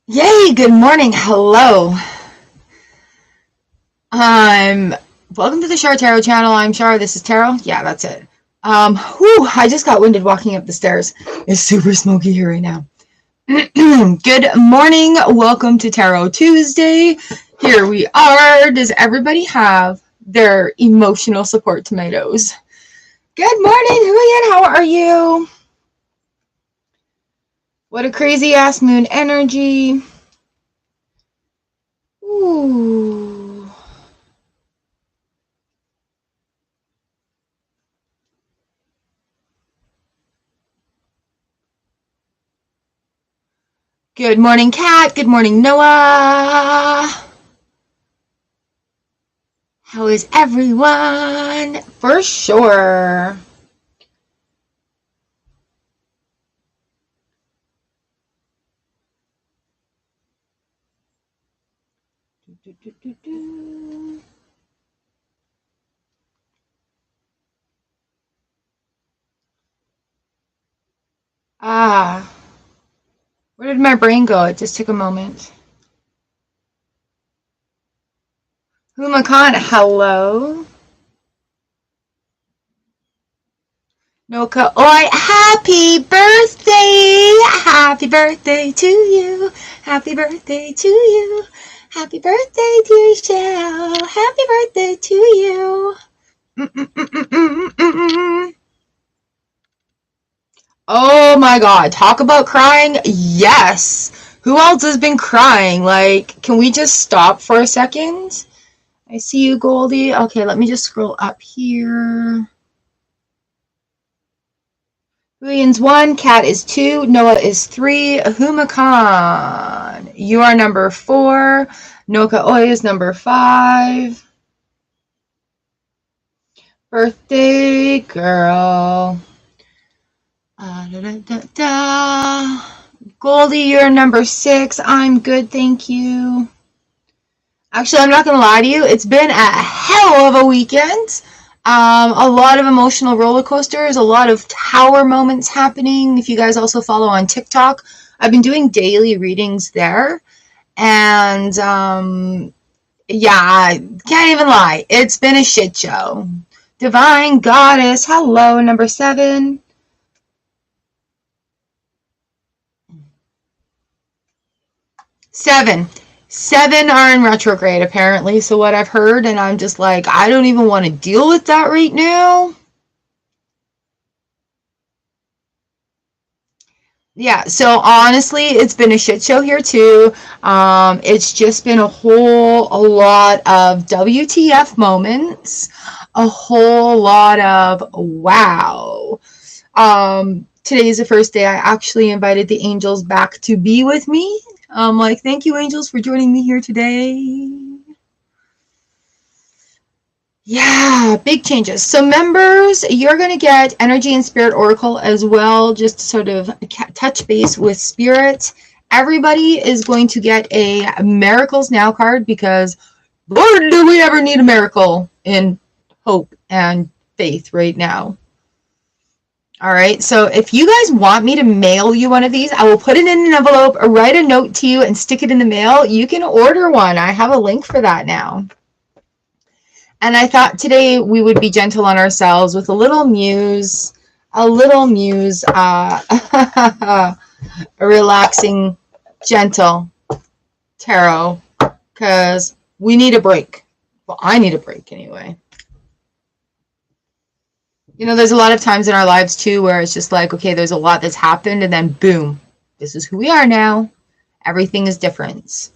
Yay, good morning. Hello. I'm welcome to the Char Tarot channel. I'm Char. This is Tarot. Yeah, that's it. I just got winded walking up the stairs. It's super smoky here right now. Good morning. Welcome to Tarot Tuesday. Here we are. Does everybody have their emotional support tomatoes? Good morning, Huyen. How are you? What a crazy ass moon energy. Ooh. Good morning, Kat. Good morning, Noah. How is everyone? For sure. Ah, where did my brain go? It just took a moment. Humakan, hello. Noka, oi, happy birthday! Happy birthday to you! Happy birthday to you! Happy birthday, dear Shell! Happy birthday to you! Oh my god, talk about crying? Yes! Who else has been crying? Like, can we just stop for a second? I see you, Goldie. Okay, let me just scroll up here. Julian's 1, Kat is 2, Noah is 3, Ahuma Khan. You are number 4, Noka Oi is number 5. Birthday girl. Goldie, you're number 6. I'm good, thank you. Actually, I'm not going to lie to you. It's been a hell of a weekend. A lot of emotional roller coasters, a lot of tower moments happening. If you guys also follow on TikTok, I've been doing daily readings there. And yeah, can't even lie. It's been a shit show. Divine Goddess, hello, number 7. 7. 7 are in retrograde, apparently, so what I've heard, and I'm just like, I don't even want to deal with that right now. Yeah, so honestly, it's been a shit show here too. It's just been a lot of WTF moments, a whole lot of wow. Today's the first day I actually invited the angels back to be with me. Like, thank you, angels, for joining me here today. Yeah, big changes. So members, you're going to get Energy and Spirit Oracle as well, just to sort of touch base with Spirit. Everybody is going to get a Miracles Now card because, Lord, do we ever need a miracle in hope and faith right now. All right, so if you guys want me to mail you one of these, I will put it in an envelope, write a note to you, and stick it in the mail. You can order one. I have a link for that now. And I thought today we would be gentle on ourselves with a little muse, a relaxing, gentle tarot, because we need a break. Well, I need a break anyway. You know, there's a lot of times in our lives too where it's just like, okay, there's a lot that's happened, and then boom, this is who we are now. Everything is different.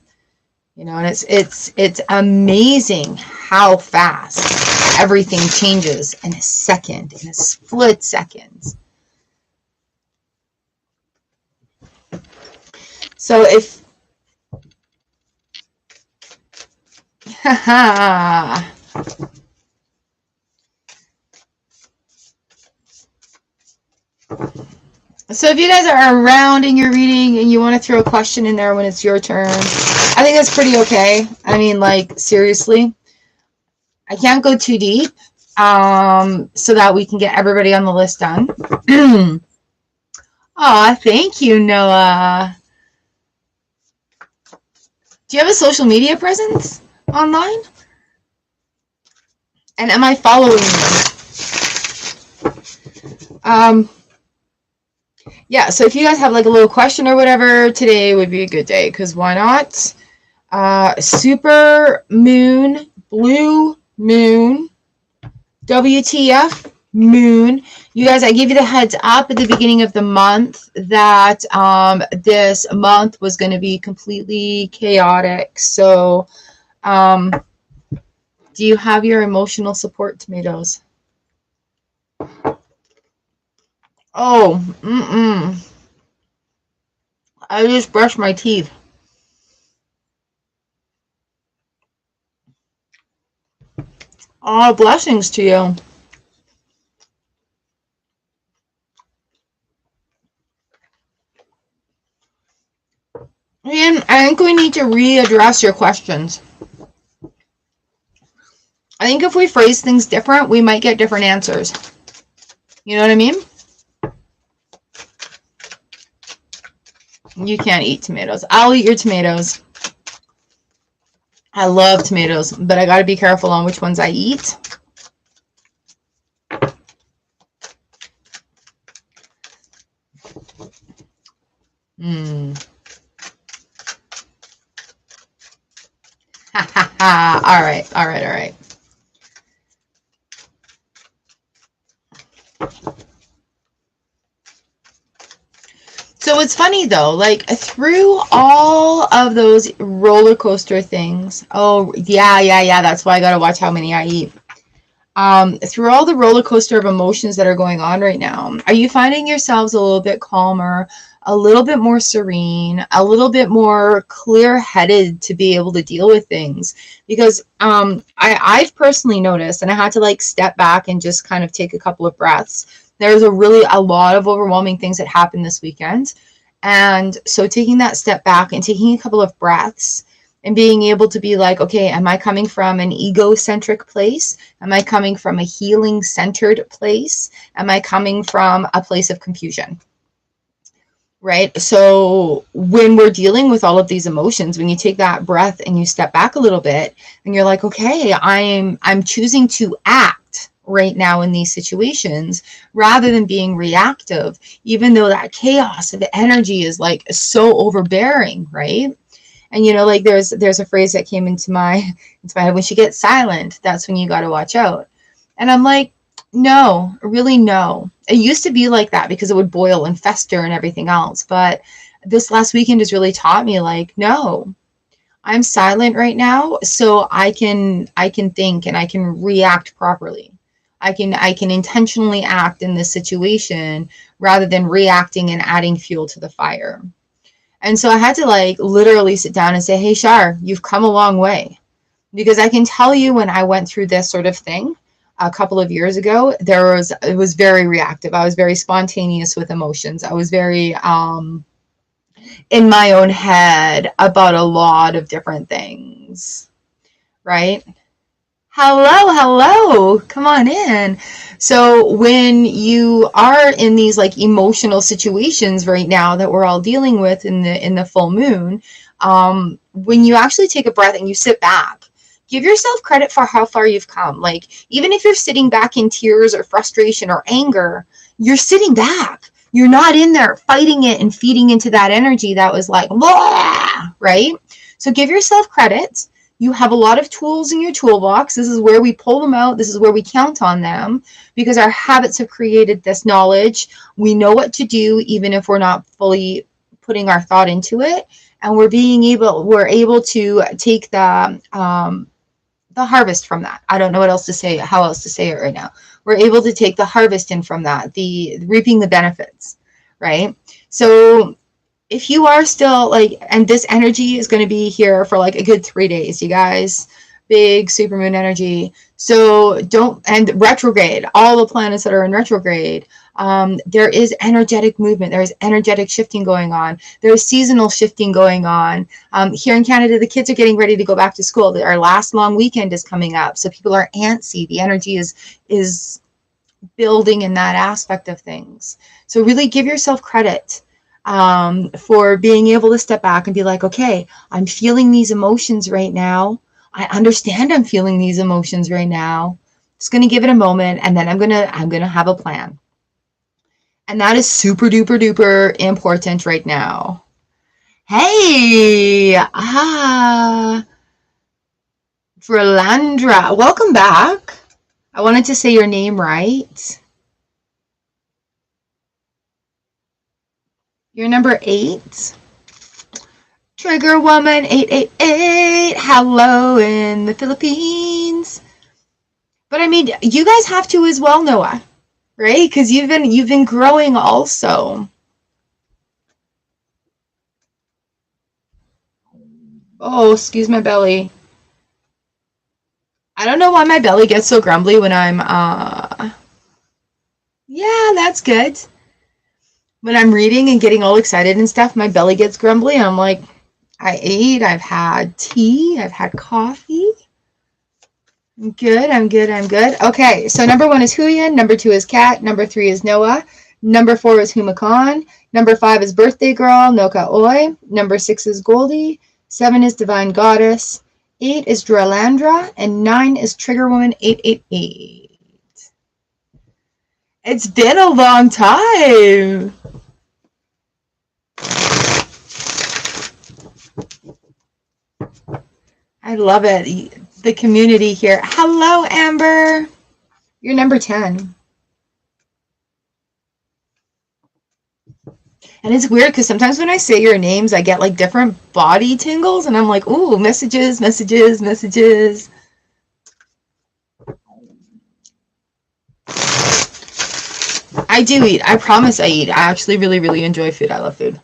You know, and it's amazing how fast everything changes in a second, in a split second. So if So if you guys are around in your reading and you want to throw a question in there when it's your turn, I think that's pretty okay. I mean, like, seriously. I can't go too deep so that we can get everybody on the list done. Aw, thank you, Noah. Do you have a social media presence online? And am I following you? Yeah, so if you guys have like a little question or whatever, today would be a good day, because why not? Super moon, blue moon, WTF moon. You guys, I gave you the heads up at the beginning of the month that this month was going to be completely chaotic. So do you have your emotional support, tomatoes? Oh, I just brushed my teeth. Oh, blessings to you. And I think we need to readdress your questions. I think if we phrase things different, we might get different answers. You know what I mean? You can't eat tomatoes. I'll eat your tomatoes. I love tomatoes, but I got to be careful on which ones I eat. Ha ha ha. All right, all right, all right. So it's funny though, like through all of those roller coaster things. Oh yeah. That's why I gotta watch how many I eat. Through all the roller coaster of emotions that are going on right now, are you finding yourselves a little bit calmer, a little bit more serene, a little bit more clear-headed to be able to deal with things? Because I've personally noticed, and I had to like step back and just kind of take a couple of breaths. There's a lot of overwhelming things that happened this weekend. And so taking that step back and taking a couple of breaths and being able to be like, okay, am I coming from an egocentric place? Am I coming from a healing-centered place? Am I coming from a place of confusion? Right? So when we're dealing with all of these emotions, when you take that breath and you step back a little bit and you're like, okay, I'm choosing to act right now in these situations rather than being reactive, even though that chaos of energy is like so overbearing, right? And you know, like there's a phrase that came into my head: when she gets silent, that's when you got to watch out. And I'm like, no, really no. It used to be like that because it would boil and fester and everything else. But this last weekend has really taught me, like, no, I'm silent right now, so I can think and I can react properly. I can intentionally act in this situation rather than reacting and adding fuel to the fire. And so I had to like literally sit down and say, hey, Char, you've come a long way. Because I can tell you, when I went through this sort of thing a couple of years ago, it was very reactive. I was very spontaneous with emotions. I was very in my own head about a lot of different things, right? Hello, come on in. So when you are in these like emotional situations right now that we're all dealing with in the full moon, when you actually take a breath and you sit back, give yourself credit for how far you've come. Like, even if you're sitting back in tears or frustration or anger, you're sitting back. You're not in there fighting it and feeding into that energy that was like, blah, right? So give yourself credit. You have a lot of tools in your toolbox. This is where we pull them out. This is where we count on them, because our habits have created this knowledge. We know what to do, even if we're not fully putting our thought into it. And we're able to take the harvest from that. I don't know what else to say, how else to say it right now. We're able to take the harvest in from that, the reaping the benefits, right? So if you are still like, and this energy is going to be here for like a good 3 days, you guys, big supermoon energy. So and retrograde, all the planets that are in retrograde, there is energetic movement. There's energetic shifting going on. There's seasonal shifting going on. Here in Canada, the kids are getting ready to go back to school. Our last long weekend is coming up. So people are antsy. The energy is building in that aspect of things. So really give yourself credit. for being able to step back and be like, okay, I'm feeling these emotions right now. I understand I'm feeling these emotions right now. Just going to give it a moment, and then I'm going to have a plan. And that is super duper duper important right now. Hey, Verlandra, welcome back. I wanted to say your name right. You're number 8. Trigger Woman 888. Hello in the Philippines. But I mean, you guys have to as well, Noah, right? Because you've been growing also. Oh, excuse my belly. I don't know why my belly gets so grumbly when I'm yeah, that's good. When I'm reading and getting all excited and stuff, my belly gets grumbly and I'm like, I ate, I've had tea, I've had coffee. I'm good, I'm good, I'm good. Okay, so number 1 is Huyan, number 2 is Kat, number 3 is Noah, number 4 is Humakan, number 5 is Birthday Girl, Noka Oi, number 6 is Goldie, 7 is Divine Goddess, 8 is Dralandra, and 9 is Trigger Woman 888. It's been a long time. I love it. The community here. Hello, Amber. You're number 10. And it's weird because sometimes when I say your names, I get like different body tingles, and I'm like, ooh, messages, messages, messages. I do eat. I promise I eat. I actually really, really enjoy food. I love food.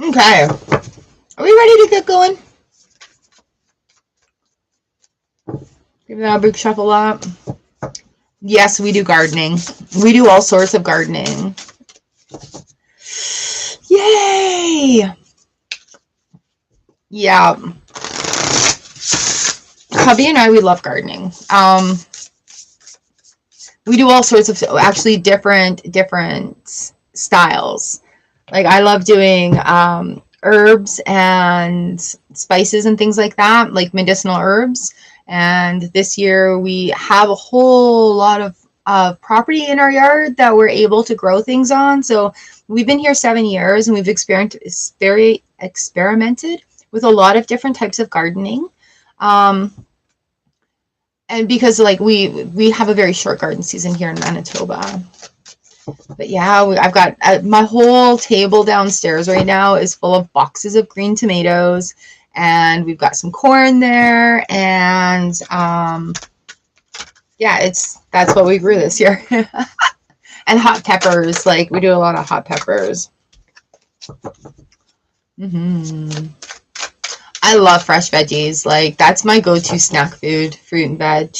Okay. Are we ready to get going? Give that a big shuffle up. Yes, we do gardening. We do all sorts of gardening. Yay! Yeah. Hubby and I, we love gardening. We do all sorts of actually different styles. Like I love doing herbs and spices and things like that, like medicinal herbs. And this year we have a whole lot of property in our yard that we're able to grow things on. So we've been here 7 years and we've experimented with a lot of different types of gardening. And because like we have a very short garden season here in Manitoba. But yeah, I've got my whole table downstairs right now is full of boxes of green tomatoes, and we've got some corn there, and yeah, that's what we grew this year. And hot peppers, like we do a lot of hot peppers. I love fresh veggies. Like that's my go-to snack food, fruit and veg.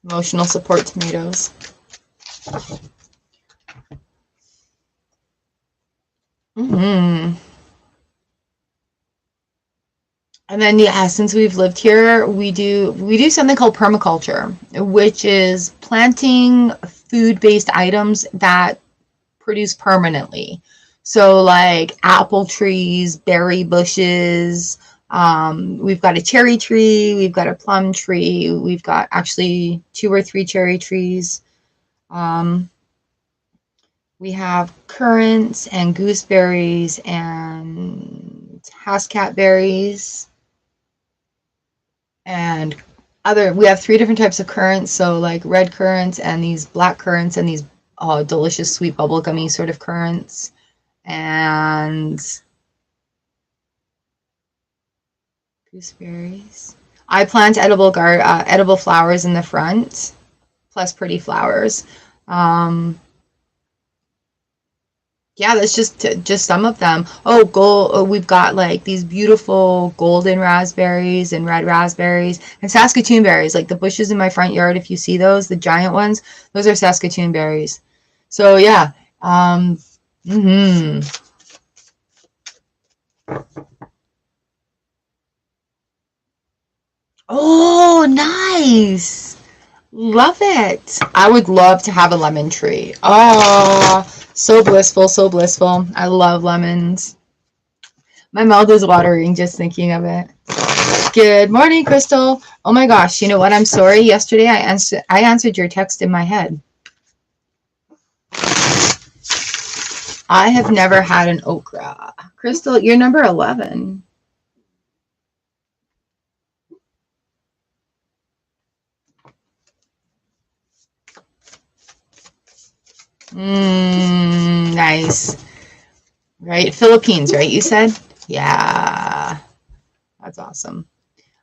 Emotional support tomatoes. And then yeah, since we've lived here, we do something called permaculture, which is planting food-based items that produce permanently. So like apple trees, berry bushes, we've got a cherry tree, we've got a plum tree, we've got actually 2 or 3 cherry trees. We have currants and gooseberries and hascat berries and we have 3 different types of currants, so like red currants and these black currants and these delicious sweet bubblegummy sort of currants. And gooseberries. I plant edible flowers in the front, plus pretty flowers. Yeah, that's just some of them. We've got like these beautiful golden raspberries and red raspberries and Saskatoon berries, like the bushes in my front yard. If you see those, the giant ones, those are Saskatoon berries. So yeah, Oh, nice. Love it. I would love to have a lemon tree. Oh, so blissful, so blissful. I love lemons. My mouth is watering just thinking of it. Good morning, Crystal. Oh my gosh, you know what? I'm sorry. Yesterday I answered your text in my head. I have never had an okra. Crystal, you're number 11. Nice. Right? Philippines, right? You said? Yeah. That's awesome.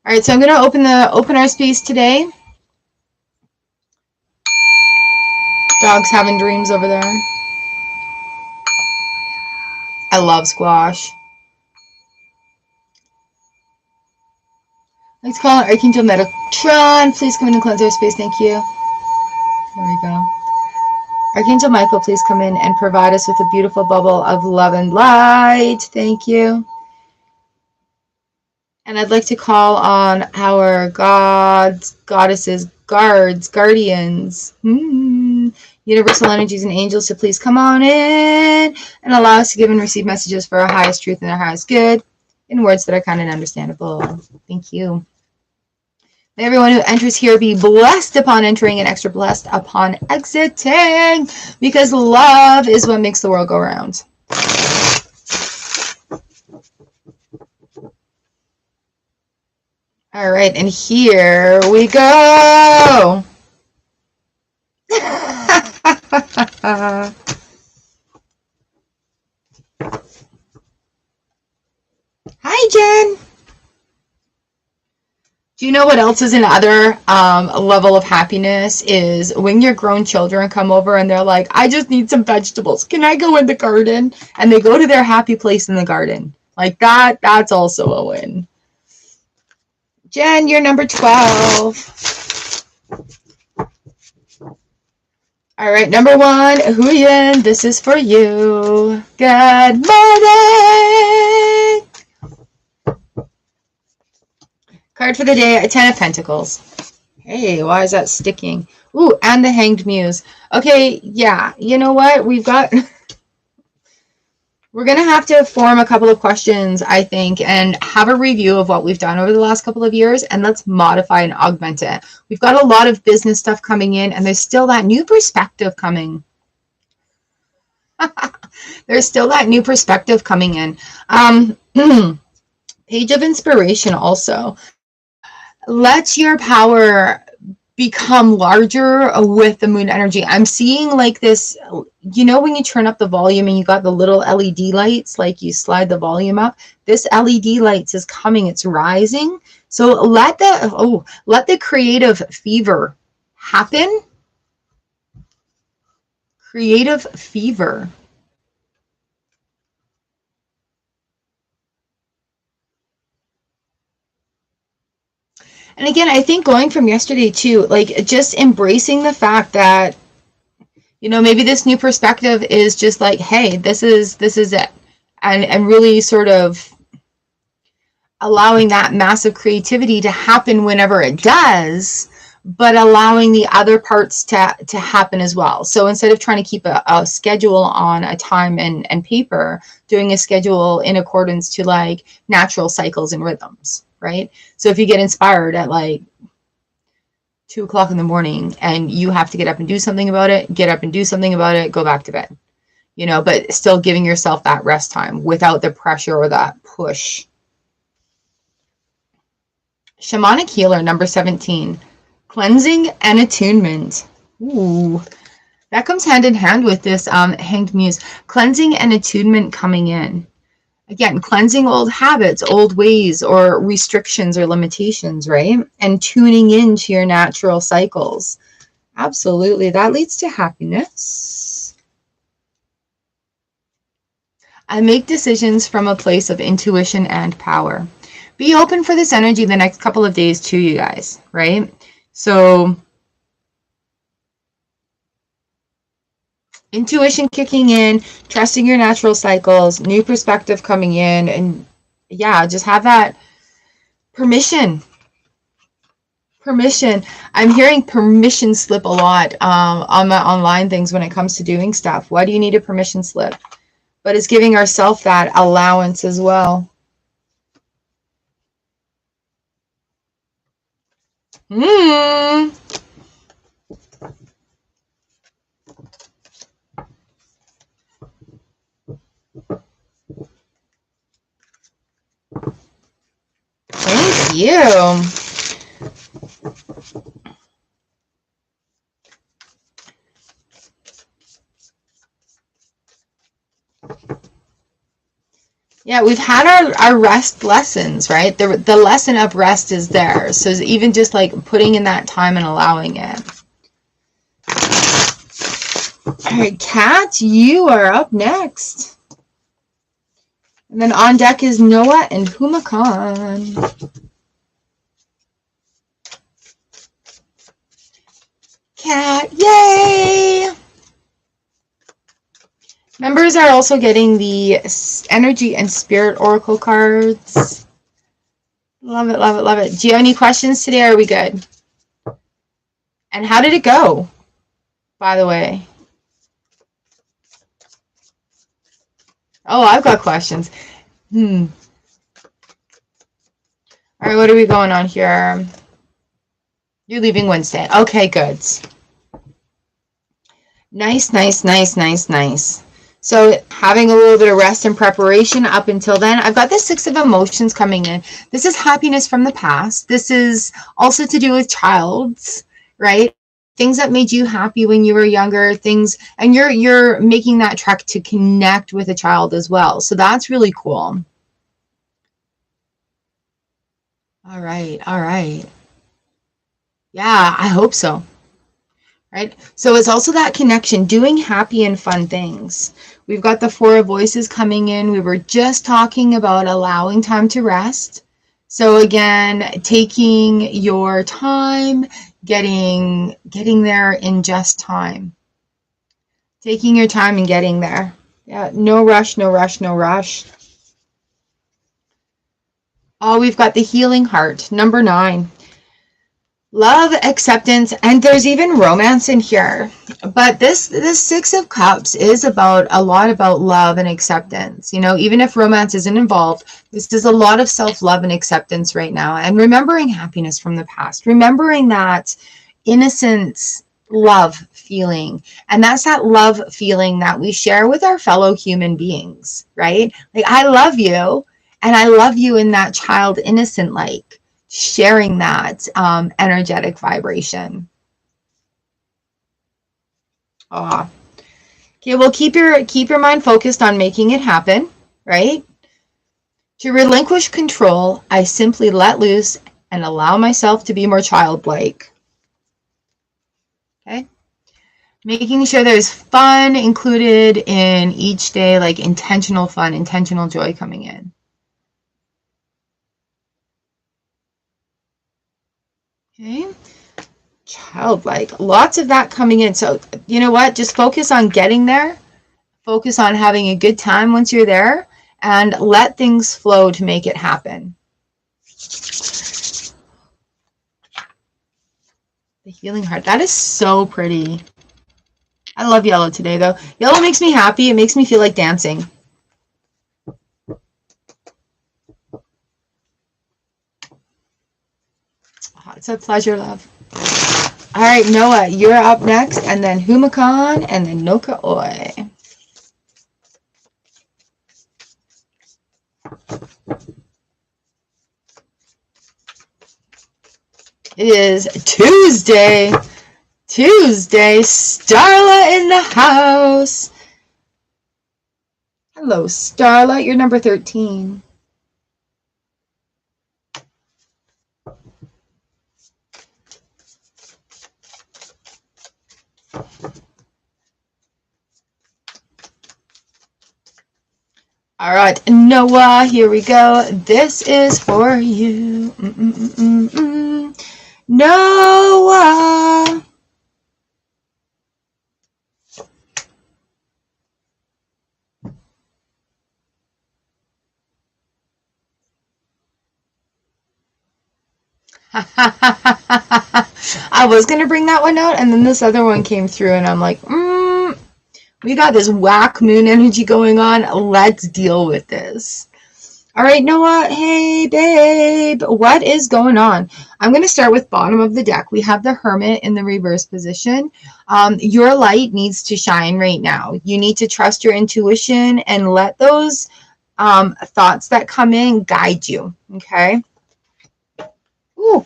All right, so I'm going to open our space today. Dog's having dreams over there. I love squash. Let's call it Archangel Metatron. Please come in and cleanse our space. Thank you. There we go. Archangel Michael, please come in and provide us with a beautiful bubble of love and light. Thank you. And I'd like to call on our gods, goddesses, guards, guardians, universal energies and angels to please come on in and allow us to give and receive messages for our highest truth and our highest good in words that are kind and understandable. Thank you. May everyone who enters here be blessed upon entering and extra blessed upon exiting, because love is what makes the world go round. All right, and here we go. Hi, Jen. Do you know what else is another level of happiness is when your grown children come over and they're like, I just need some vegetables. Can I go in the garden? And they go to their happy place in the garden. Like that's also a win. Jen, you're number 12. All right, number 1, Huyen, this is for you. Good morning. Card for the day, a 10 of Pentacles. Hey, why is that sticking? Ooh, and the Hanged Muse. Okay, yeah, you know what? We're going to have to form a couple of questions, I think, and have a review of what we've done over the last couple of years, and let's modify and augment it. We've got a lot of business stuff coming in, and there's still that new perspective coming. There's still that new perspective coming in. Page of Inspiration also. Let your power become larger with the moon energy. I'm seeing like this, you know, when you turn up the volume and you got the little LED lights, like you slide the volume up, this LED lights is coming, it's rising. So let the creative fever happen. Creative fever. And again, I think going from yesterday too, like just embracing the fact that, you know, maybe this new perspective is just like, hey, this is it. And really sort of allowing that massive creativity to happen whenever it does, but allowing the other parts to happen as well. So instead of trying to keep a schedule on a time and paper, doing a schedule in accordance to like natural cycles and rhythms, right? So if you get inspired at like 2 o'clock in the morning and you have to get up and do something about it, get up and do something about it, go back to bed, you know, but still giving yourself that rest time without the pressure or that push. Shamanic Healer, number 17, cleansing and attunement. Ooh, that comes hand in hand with this Hanged Muse. Cleansing and attunement coming in. Again, cleansing old habits, old ways, or restrictions or limitations, right? And tuning into your natural cycles. Absolutely, that leads to happiness. I make decisions from a place of intuition and power. Be open for this energy the next couple of days too, you guys, right? So intuition kicking in, trusting your natural cycles, new perspective coming in, and yeah, just have that permission Permission. I'm hearing permission slip a lot on my online things when it comes to doing stuff. Why do you need a permission slip? But it's giving ourselves that allowance as well. Thank you. Yeah, we've had our rest lessons, right? The lesson of rest is there. So even just like putting in that time and allowing it. All right, Kat, you are up next. And then on deck is Noah and Humakan. Kat, yay! Members are also getting the energy and spirit oracle cards. Love it, love it, love it. Do you have any questions today? Are we good? And how did it go, by the way? Oh, I've got questions. All right, what are we going on here? You're leaving Wednesday. Okay, good. Nice, nice, nice, nice, nice. So having a little bit of rest and preparation up until then. I've got the 6 of emotions coming in. This is happiness from the past. This is also to do with child's, right? Things that made you happy when you were younger, things, and you're making that trek to connect with a child as well. So that's really cool. All right, all right. Yeah, I hope so. Right? So it's also that connection, doing happy and fun things. We've got the 4 of voices coming in. We were just talking about allowing time to rest. So again, taking your time, getting there in just time. Taking your time and getting there. Yeah, no rush, no rush, no rush. Oh, we've got the healing heart, number 9. Love, acceptance, and there's even romance in here. But this 6 of Cups is about a lot about love and acceptance. You know, even if romance isn't involved, this is a lot of self-love and acceptance right now. And remembering happiness from the past. Remembering that innocence love feeling. And that's that love feeling that we share with our fellow human beings, right? Like, I love you, and I love you in that child innocent like. Sharing that energetic vibration. Oh. Okay, well, keep your mind focused on making it happen, right? To relinquish control, I simply let loose and allow myself to be more childlike. Okay? Making sure there's fun included in each day, like intentional fun, intentional joy coming in. Okay? Childlike. Lots of that coming in. So, you know what? Just focus on getting there. Focus on having a good time once you're there, and let things flow to make it happen. The healing heart. That is so pretty. I love yellow today, though. Yellow makes me happy. It makes me feel like dancing. Oh, it's a pleasure, love. All right, Noah, you're up next, and then Humakan, and then Noka Oi. It is Tuesday. Tuesday, Starla in the house. Hello, Starla. You're number 13. All right, Noah, here we go. This is for you. Noah. I was going to bring that one out, and then this other one came through, and I'm like, we got this whack moon energy going on. Let's deal with this. All right, Noah. Hey, babe. What is going on? I'm going to start with bottom of the deck. We have the Hermit in the reverse position. Your light needs to shine right now. You need to trust your intuition and let those thoughts that come in guide you, okay? Ooh.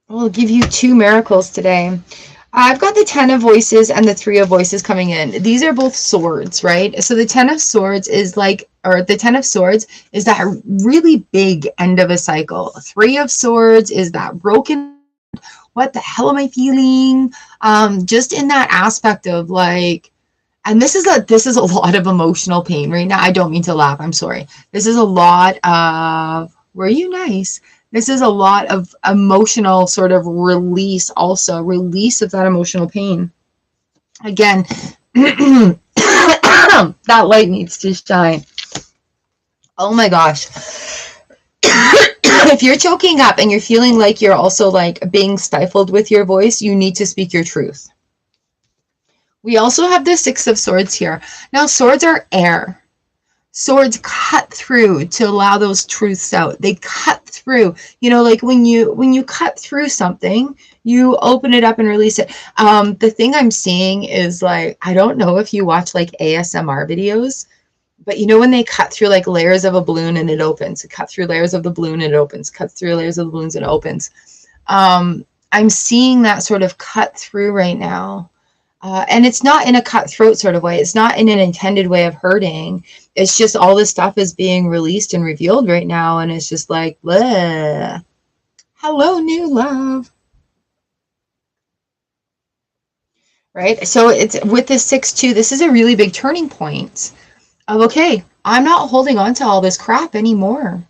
We'll give you 2 miracles today. I've got the 10 of Voices and the 3 of Voices coming in. These are both swords, right? So the 10 of Swords is like, or the 10 of Swords is that really big end of a cycle. 3 of Swords is that broken, what the hell am I feeling? Just in that aspect of like, and this is a lot of emotional pain right now. I don't mean to laugh. I'm sorry. This is a lot of, were you nice? This is a lot of emotional sort of release also. Release of that emotional pain. Again, that light needs to shine. Oh my gosh. If you're choking up and you're feeling like you're also like being stifled with your voice, you need to speak your truth. We also have the 6 of Swords here. Now, swords are air. Swords cut through to allow those truths out. They cut through. You know, like when you cut through something, you open it up and release it. The thing I'm seeing is like, I don't know if you watch like ASMR videos, but you know when they cut through like layers of a balloon and it opens, cut through layers of the balloon and it opens, cut through layers of the balloons and it opens. I'm seeing that sort of cut through right now. And it's not in a cutthroat sort of way. It's not in an intended way of hurting. It's just all this stuff is being released and revealed right now. And it's just like, bleh. Hello, new love. Right? So it's with this 6-2, this is a really big turning point of, okay, I'm not holding on to all this crap anymore.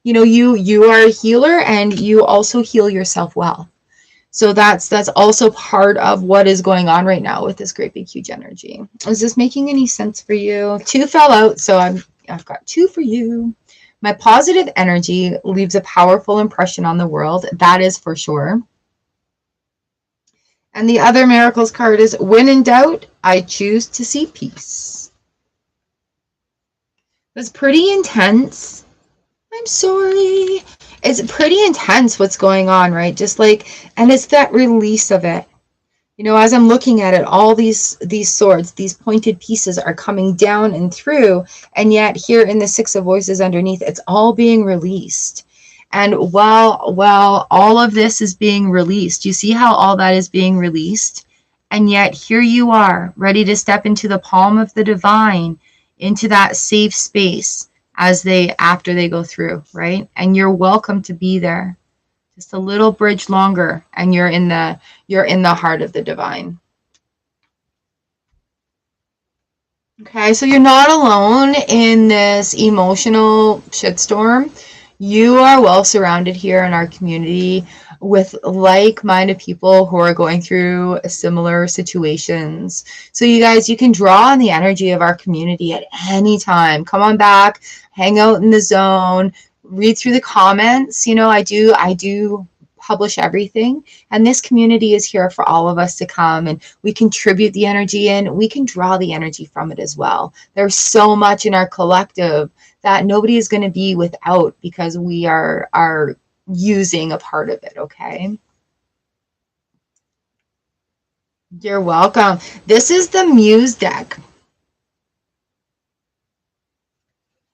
You know, you are a healer and you also heal yourself well. So that's also part of what is going on right now with this great big huge energy. Is this making any sense for you? 2 fell out, so I've got 2 for you. My positive energy leaves a powerful impression on the world. That is for sure. And the other miracles card is, when in doubt, I choose to see peace. That's pretty intense. I'm sorry. It's pretty intense what's going on, right? Just like, and it's that release of it. You know, as I'm looking at it, all these swords, these pointed pieces are coming down and through, and yet here in the 6 of Voices underneath, it's all being released. And while all of this is being released, you see how all that is being released? And yet here you are, ready to step into the palm of the divine, into that safe space after they go through, right? And you're welcome to be there. Just a little bridge longer, and you're in the heart of the divine. Okay, so you're not alone in this emotional shitstorm. You are well surrounded here in our community with like-minded people who are going through similar situations. So you guys, you can draw on the energy of our community at any time. Come on back, hang out in the zone, read through the comments. You know, I do publish everything, and this community is here for all of us to come, and we contribute the energy in. We can draw the energy from it as well. There's so much in our collective that nobody is going to be without, because we are using a part of it. Okay, you're welcome. This is the Muse deck.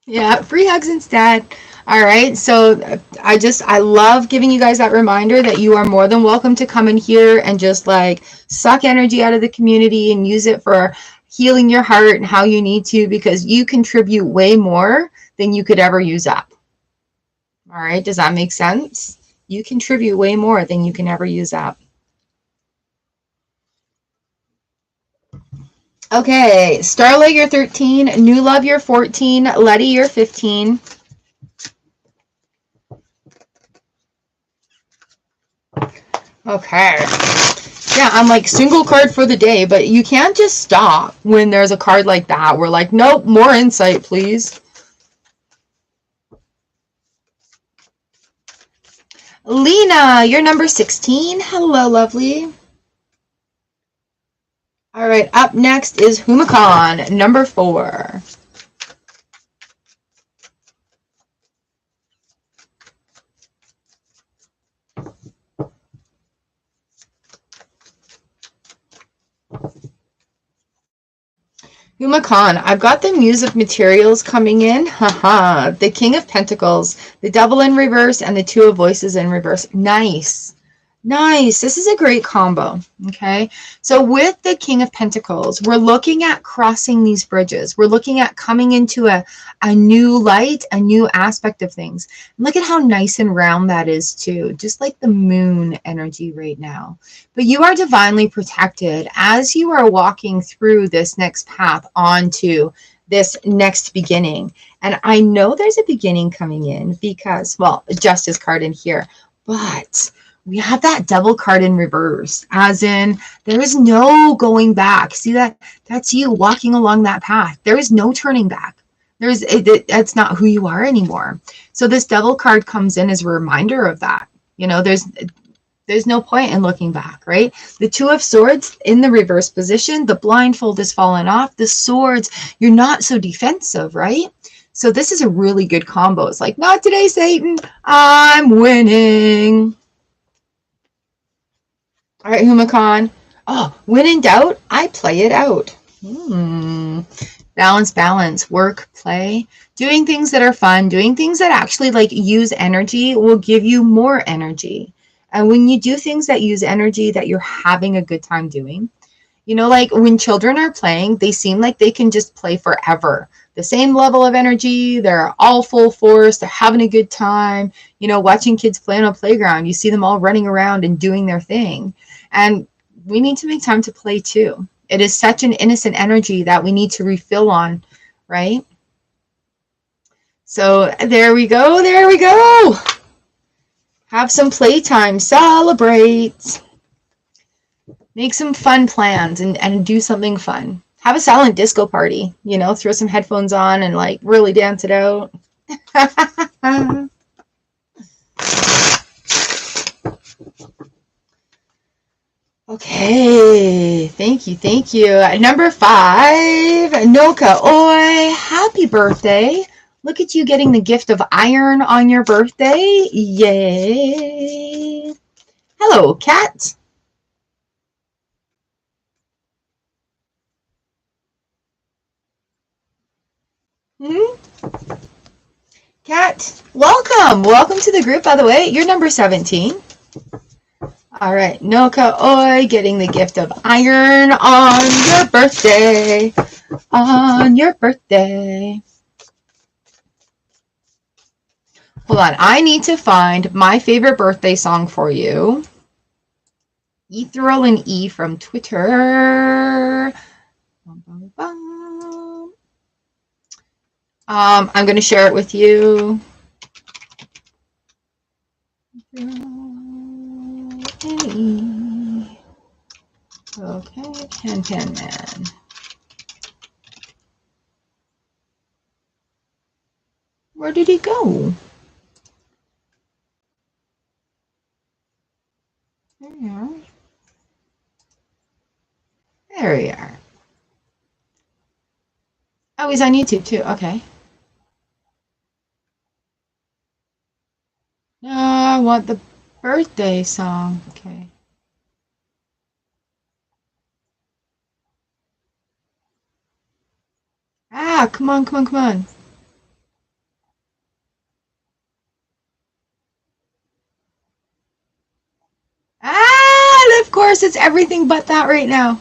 Yeah, free hugs instead. All right, so I love giving you guys that reminder that you are more than welcome to come in here and just like suck energy out of the community and use it for healing your heart and how you need to, because you contribute way more than you could ever use up. All right, does that make sense? You contribute way more than you can ever use up. Okay, Starlight, you're 13. New Love, you're 14. Letty, you're 15. Okay. Yeah, I'm like single card for the day, but you can't just stop when there's a card like that. We're like, nope, more insight, please. Lena, you're number 16. Hello, lovely. All right, up next is Humakan, number 4. Humakan, I've got the Muse of Materials coming in. Haha, the King of Pentacles, the Devil in reverse, and the Two of Voices in reverse. Nice. Nice. This is a great combo. Okay. So with the King of Pentacles, we're looking at crossing these bridges. We're looking at coming into a new light, a new aspect of things. Look at how nice and round that is too. Just like the moon energy right now. But you are divinely protected as you are walking through this next path onto this next beginning. And I know there's a beginning coming in because, well, Justice card in here, but we have that Devil card in reverse, as in there is no going back. See that? That's you walking along that path. There is no turning back. That's not who you are anymore. So this Devil card comes in as a reminder of that. You know, there's no point in looking back, right? The Two of Swords in the reverse position, the blindfold is fallen off. The swords, you're not so defensive, right? So this is a really good combo. It's like, not today, Satan. I'm winning. All right, Humakan. Oh, when in doubt, I play it out. Balance, balance, work, play. Doing things that are fun, doing things that actually like use energy will give you more energy. And when you do things that use energy that you're having a good time doing, you know, like when children are playing, they seem like they can just play forever. The same level of energy, they're all full force, they're having a good time. You know, watching kids play on a playground, you see them all running around and doing their thing. And we need to make time to play too. It is such an innocent energy that we need to refill on, right? So there we go, there we go. Have some playtime, celebrate. Make some fun plans and do something fun. Have a silent disco party, you know, throw some headphones on and like really dance it out. Okay, thank you, thank you. Number 5, Noka Oi, happy birthday. Look at you getting the gift of iron on your birthday. Yay. Hello, Kat. Kat, welcome. Welcome to the group, by the way. You're number 17. All right, Noka Oi, getting the gift of iron on your birthday. On your birthday. Hold on, I need to find my favorite birthday song for you. Ethereal and E from Twitter. I'm going to share it with you. Okay, Pan Man. Where did he go? There you are. There we are. Oh, he's on YouTube too. Okay. No, I want the birthday song. Okay. Ah, come on, come on, come on. Ah, of course, it's everything but that right now.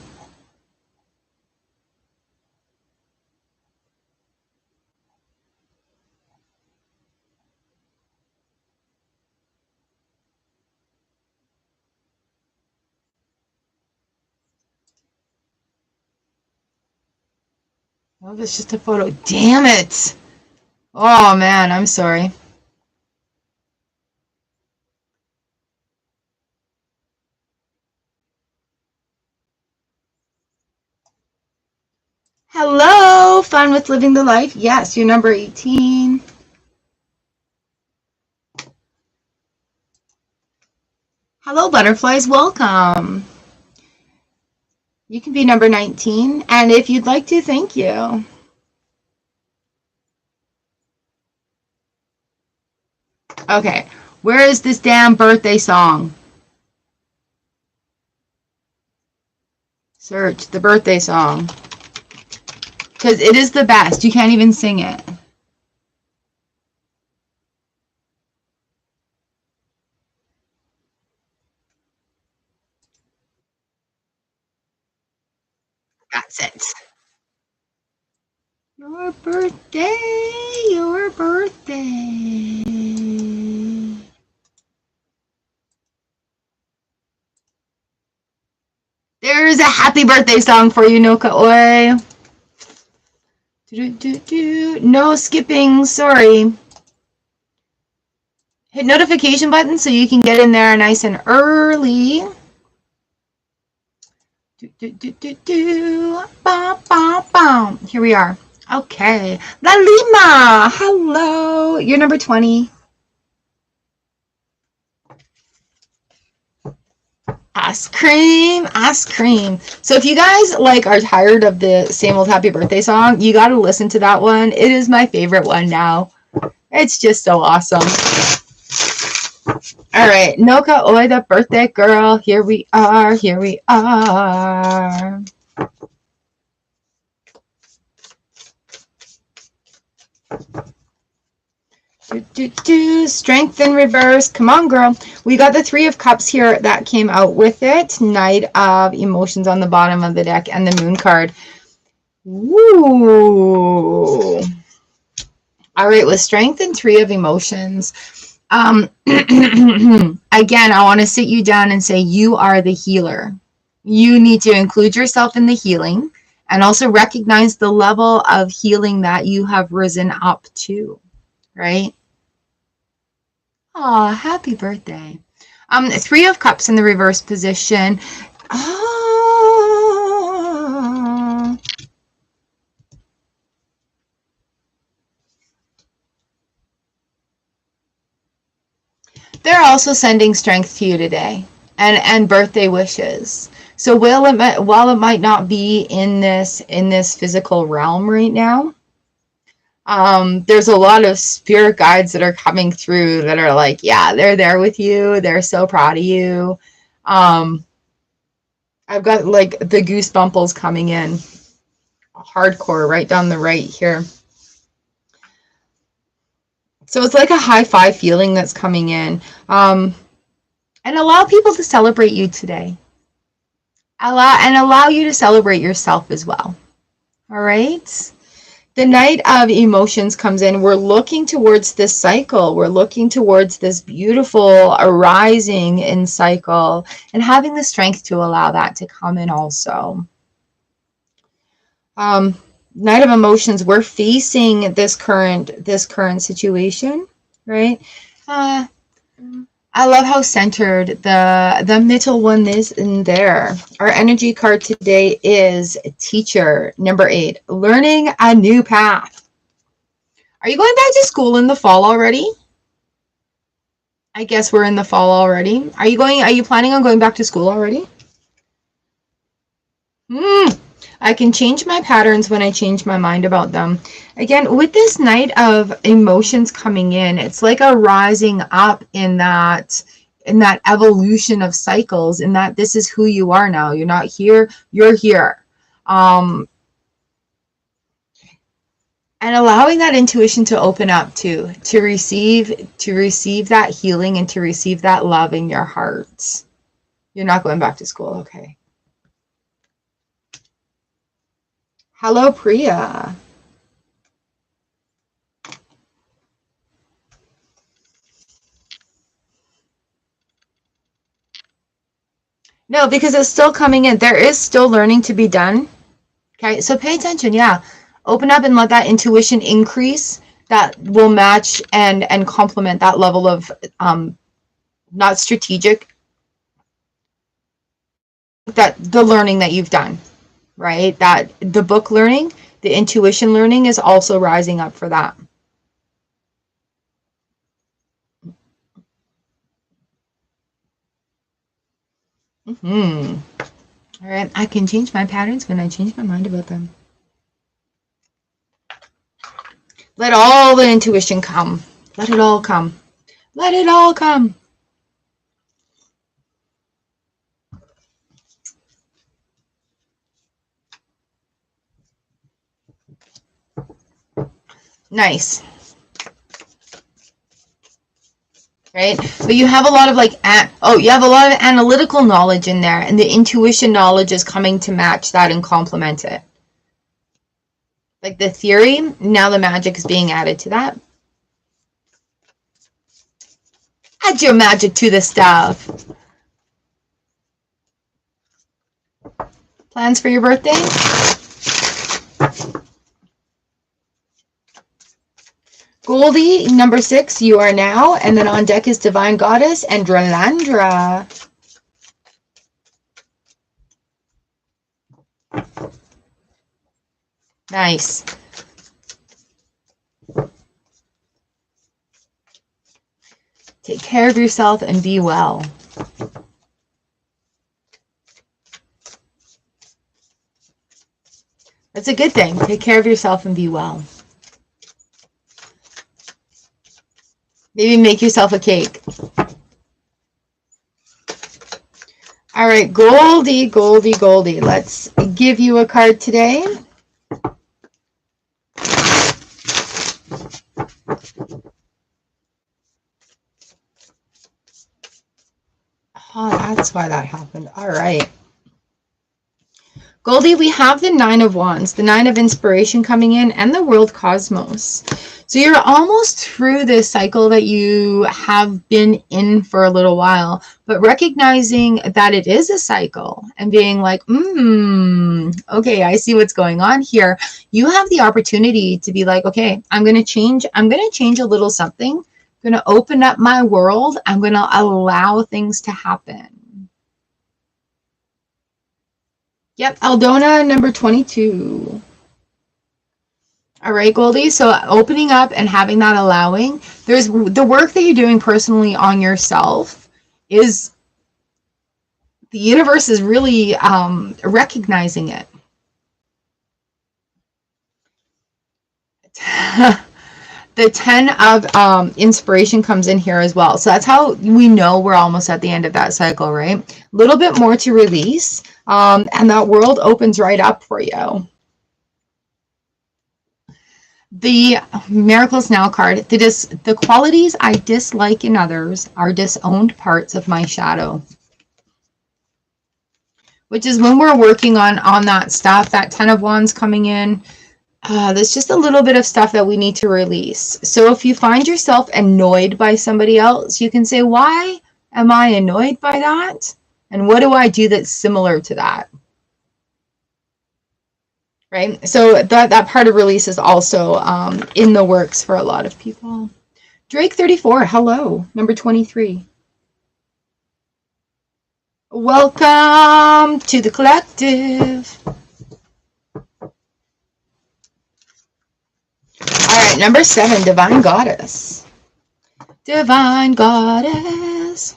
Oh, that's just a photo. Damn it. Oh, man, I'm sorry. Hello, fun with living the life. Yes, you're number 18. Hello, butterflies. Welcome. You can be number 19. And if you'd like to, thank you. Okay. Where is this damn birthday song? Search the birthday song. Because it is the best. You can't even sing it. That's it. Your birthday, your birthday. There's a happy birthday song for you, Noka Oi. No skipping, sorry. Hit notification button so you can get in there nice and early. Here we are. Okay. La Lima. Hello. You're number 20. Ice cream, ice cream. So if you guys are tired of the same old happy birthday song, you got to listen to that one. It is my favorite one now. It's just so awesome. All right, Noka Oi, the birthday girl. Here we are. Here we are. Strength in reverse. Come on, girl. We got the 3 of Cups here that came out with it. Knight of Emotions on the bottom of the deck and the Moon card. Woo. All right, with Strength and 3 of Emotions. Again, I want to sit you down and say you are the healer. You need to include yourself in the healing and also recognize the level of healing that you have risen up to, right? Aw, happy birthday. 3 of Cups in the reverse position. Oh. They're also sending strength to you today and birthday wishes. So while it might not be in this physical realm right now, there's a lot of spirit guides that are coming through that are like, yeah, they're there with you. They're so proud of you. I've got the goosebumples coming in hardcore right down the right here. So it's like a high five feeling that's coming in. And allow people to celebrate you today. Allow you to celebrate yourself as well. All right. The Knight of Emotions comes in. We're looking towards this cycle. We're looking towards this beautiful arising in cycle and having the strength to allow that to come in also. Knight of Emotions, we're facing this current situation, right? I love how centered the middle one is in there. Our energy card today is Teacher, number 8, learning a new path. Are you going back to school in the fall already? I guess we're in the fall already. Are you planning on going back to school already? I can change my patterns when I change my mind about them. Again, with this Knight of Emotions coming in, it's like a rising up in that evolution of cycles, in that this is who you are now. You're not here, you're here. And allowing that intuition to open up to receive that healing and to receive that love in your heart. You're not going back to school, okay. Hello, Priya. No, because it's still coming in. There is still learning to be done. Okay, so pay attention. Yeah, open up and let that intuition increase. That will match and complement that level of not strategic, that the learning that you've done, right? That the book learning, the intuition learning is also rising up for that. All right, I can change my patterns when I change my mind about them. Let all the intuition come. Let it all come. Let it all come. Nice. Right? But you have a lot of you have a lot of analytical knowledge in there, and the intuition knowledge is coming to match that and complement it. Like the theory, now the magic is being added to that. Add your magic to the stuff. Plans for your birthday? Goldie, number 6, you are now. And then on deck is Divine Goddess and Dralandra. Nice. Take care of yourself and be well. That's a good thing. Take care of yourself and be well. Maybe make yourself a cake. All right, Goldie, Goldie, Goldie. Let's give you a card today. Oh, that's why that happened. All right. Goldie, we have the 9 of Wands, the 9 of Inspiration coming in, and the World Cosmos. So you're almost through this cycle that you have been in for a little while, but recognizing that it is a cycle and being like, okay, I see what's going on here. You have the opportunity to be like, okay, I'm going to change a little something. I'm going to open up my world. I'm going to allow things to happen. Yep, Aldona, number 22. All right, Goldie. So opening up and having that allowing, there's the work that you're doing personally on yourself is the universe is really recognizing it. The 10 of Inspiration comes in here as well. So that's how we know we're almost at the end of that cycle, right? A little bit more to release, and that world opens right up for you. The Miracles Now card, the qualities I dislike in others are disowned parts of my shadow. Which is when we're working on that stuff, that 10 of Wands coming in, there's just a little bit of stuff that we need to release. So if you find yourself annoyed by somebody else, you can say, why am I annoyed by that? And what do I do that's similar to that? Right? So that part of release is also in the works for a lot of people. Drake 34, hello, number 23. Welcome to the collective. All right, number 7, Divine Goddess. Divine Goddess.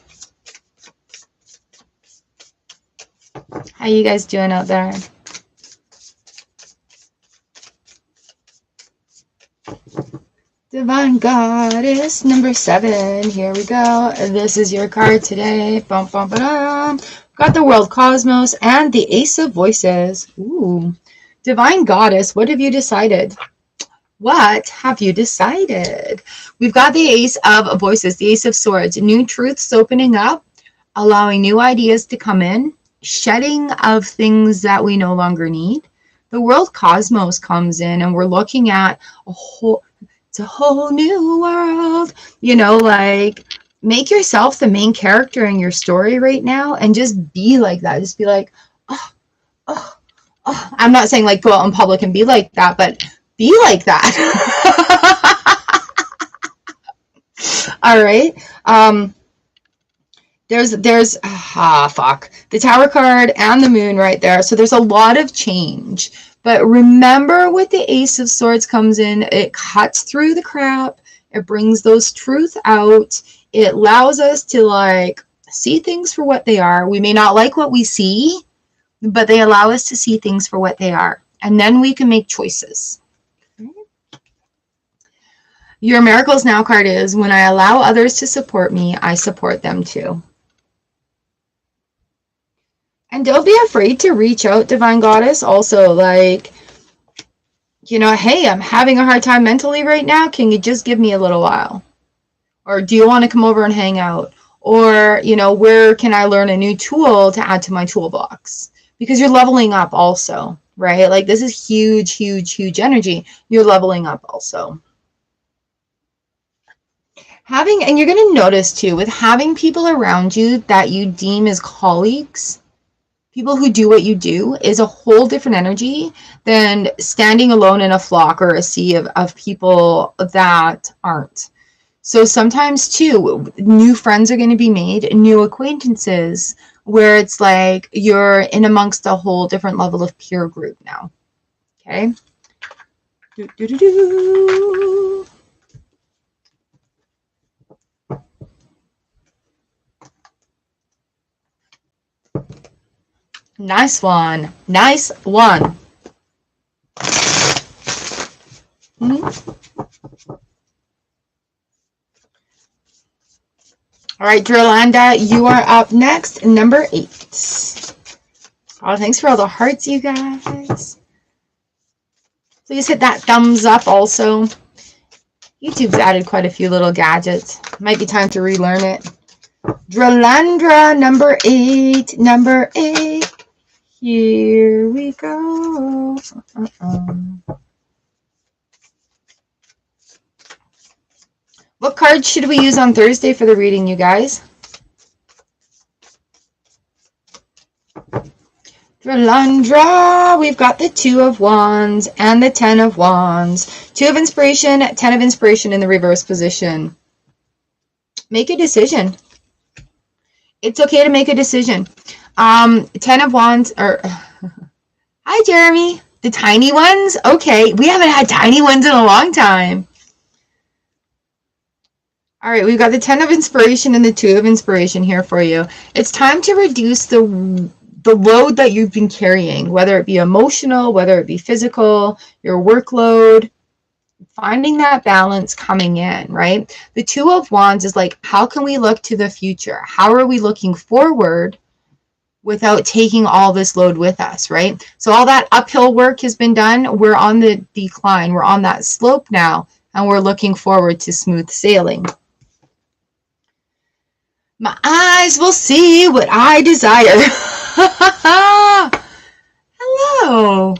How you guys doing out there? Divine Goddess, number 7. Here we go. This is your card today. Bum, bum, ba-dum. Got the World Cosmos and the Ace of Voices. Ooh. Divine Goddess, what have you decided? What have you decided? We've got the Ace of Voices, the Ace of Swords. New truths opening up, allowing new ideas to come in, shedding of things that we no longer need. The World Cosmos comes in, and we're looking at it's a whole new world. You know, like, make yourself the main character in your story right now and just be like that. Just be like, oh. I'm not saying like go out in public and be like that, but be like that. All right. There's the Tower card and the Moon right there. So there's a lot of change. But remember, with the Ace of Swords comes in, it cuts through the crap. It brings those truth out. It allows us to like see things for what they are. We may not like what we see, but they allow us to see things for what they are. And then we can make choices. Your Miracles Now card is, when I allow others to support me, I support them too. And don't be afraid to reach out, Divine Goddess. Also, like, you know, hey, I'm having a hard time mentally right now. Can you just give me a little while? Or do you want to come over and hang out? Or, you know, where can I learn a new tool to add to my toolbox? Because you're leveling up also, right? Like, this is huge, huge, huge energy. You're leveling up also. And you're going to notice too, with having people around you that you deem as colleagues, people who do what you do, is a whole different energy than standing alone in a flock or a sea of people that aren't. So sometimes too, new friends are going to be made, new acquaintances, where it's like you're in amongst a whole different level of peer group now. Okay. Nice one. Nice one. All right, Drillanda, you are up next, number 8. Oh, thanks for all the hearts, you guys. Please hit that thumbs up also. YouTube's added quite a few little gadgets. Might be time to relearn it. Drillanda, number 8. Number 8. Here we go. What cards should we use on Thursday for the reading, you guys? Drillanda, we've got the 2 of Wands and the 10 of Wands. 2 of Inspiration, 10 of Inspiration in the reverse position. Make a decision. It's okay to make a decision. 10 of Wands, or hi Jeremy, the tiny ones. Okay, we haven't had tiny ones in a long time. All right, we've got the 10 of Inspiration and the 2 of Inspiration here for you. It's time to reduce the load that you've been carrying, whether it be emotional, whether it be physical, your workload. Finding that balance coming in, right? The 2 of Wands is like, how can we look to the future? How are we looking forward without taking all this load with us, right? So all that uphill work has been done. We're on the decline. We're on that slope now, and we're looking forward to smooth sailing. My eyes will see what I desire. Hello.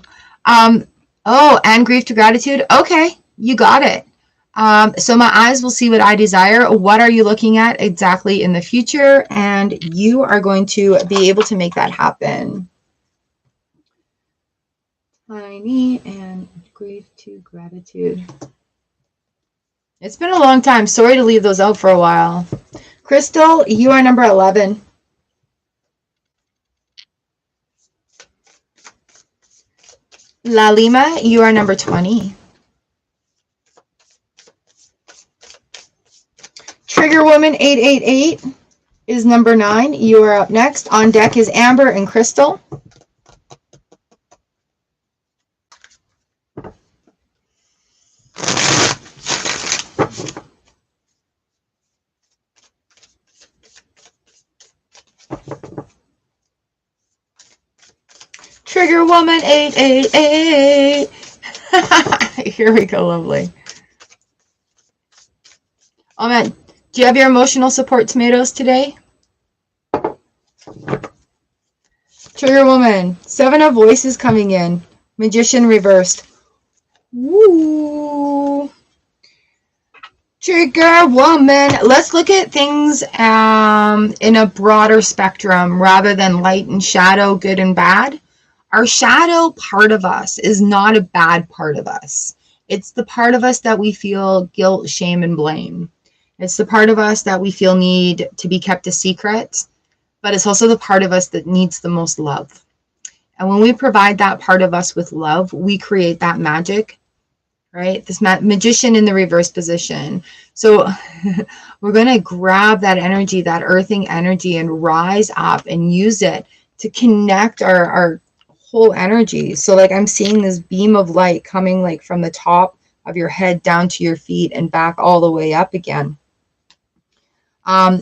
Oh, and grief to gratitude. Okay, you got it. So my eyes will see what I desire. What are you looking at exactly in the future? And you are going to be able to make that happen. Tiny and grief to gratitude. It's been a long time. Sorry to leave those out for a while. Crystal, you are number 11. Lalima, you are number 20. Trigger Woman 888 is number 9. You are up next. On deck is Amber and Crystal. Trigger Woman 888. Here we go, lovely. Oh man, do you have your emotional support tomatoes today? Trigger Woman, 7 of Voices coming in. Magician reversed. Woo. Trigger Woman. Let's look at things in a broader spectrum rather than light and shadow, good and bad. Our shadow part of us is not a bad part of us. It's the part of us that we feel guilt, shame, and blame. It's the part of us that we feel need to be kept a secret, but it's also the part of us that needs the most love. And when we provide that part of us with love, we create that magic right? This magician in the reverse position. So we're going to grab that energy, that earthing energy, and rise up and use it to connect our whole energy. So like I'm seeing this beam of light coming like from the top of your head down to your feet and back all the way up again.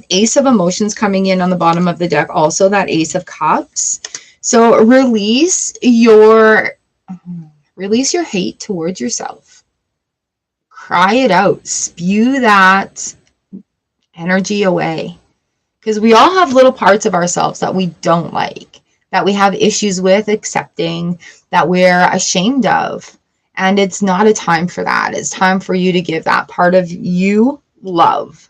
Ace of Emotions coming in on the bottom of the deck, also that Ace of Cups. So release your hate towards yourself. Cry it out. Spew that energy away. Because we all have little parts of ourselves that we don't like, that we have issues with accepting, that we're ashamed of. And it's not a time for that. It's time for you to give that part of you love.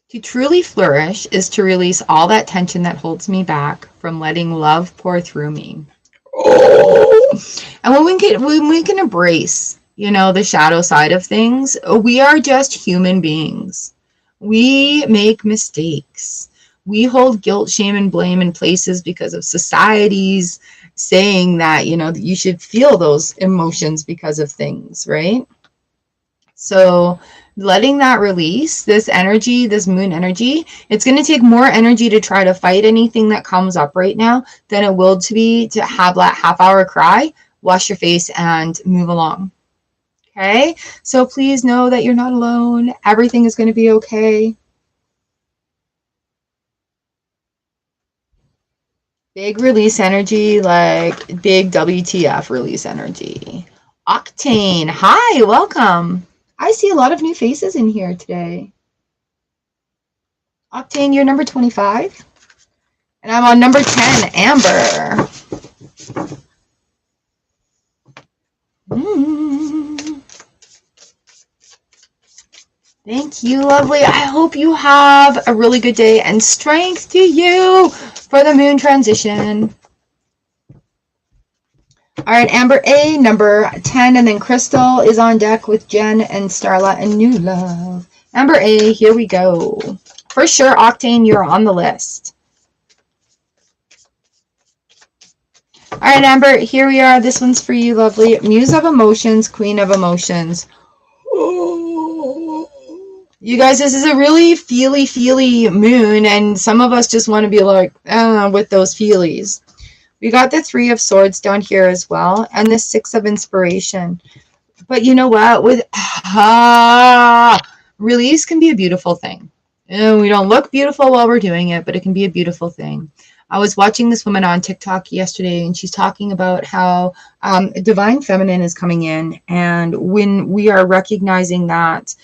To truly flourish is to release all that tension that holds me back from letting love pour through me. And when we can embrace, the shadow side of things, we are just human beings. We make mistakes. We hold guilt, shame, and blame in places because of society's saying that, that you should feel those emotions because of things, right? So letting that release, this energy, this moon energy, it's going to take more energy to try to fight anything that comes up right now than it will to have that half-hour cry, wash your face, and move along. Okay? So please know that you're not alone. Everything is going to be okay. Big release energy, like big WTF release energy. Octane, hi, welcome. I see a lot of new faces in here today. Octane, you're number 25. And I'm on number 10, Amber. Thank you, lovely. I hope you have a really good day and strength to you for the moon transition. All right, Amber A, number 10, and then Crystal is on deck with Jen and Starla and New Love. Amber A, here we go. For sure, Octane, you're on the list. All right, Amber, here we are. This one's for you, lovely. Muse of Emotions, Queen of Emotions. You guys, this is a really feely moon, and some of us just want to be like, with those feelies. We got the Three of Swords down here as well, and the Six of Inspiration. But you know what? Release can be a beautiful thing. We don't look beautiful while we're doing it, but it can be a beautiful thing. I was watching this woman on TikTok yesterday, and she's talking about how Divine Feminine is coming in, and when we are recognizing that,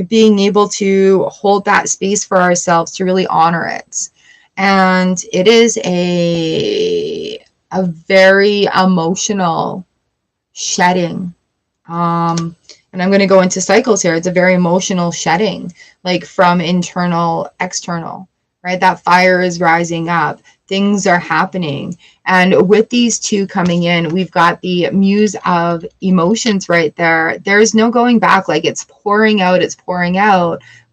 being able to hold that space for ourselves to really honor it. And it is a very emotional shedding. And I'm going to go into cycles here. It's a very emotional shedding, like from internal, external, right? That fire is rising up. Things are happening. And with these two coming in, we've got the Muse of Emotions right there. There's no going back. Like it's pouring out,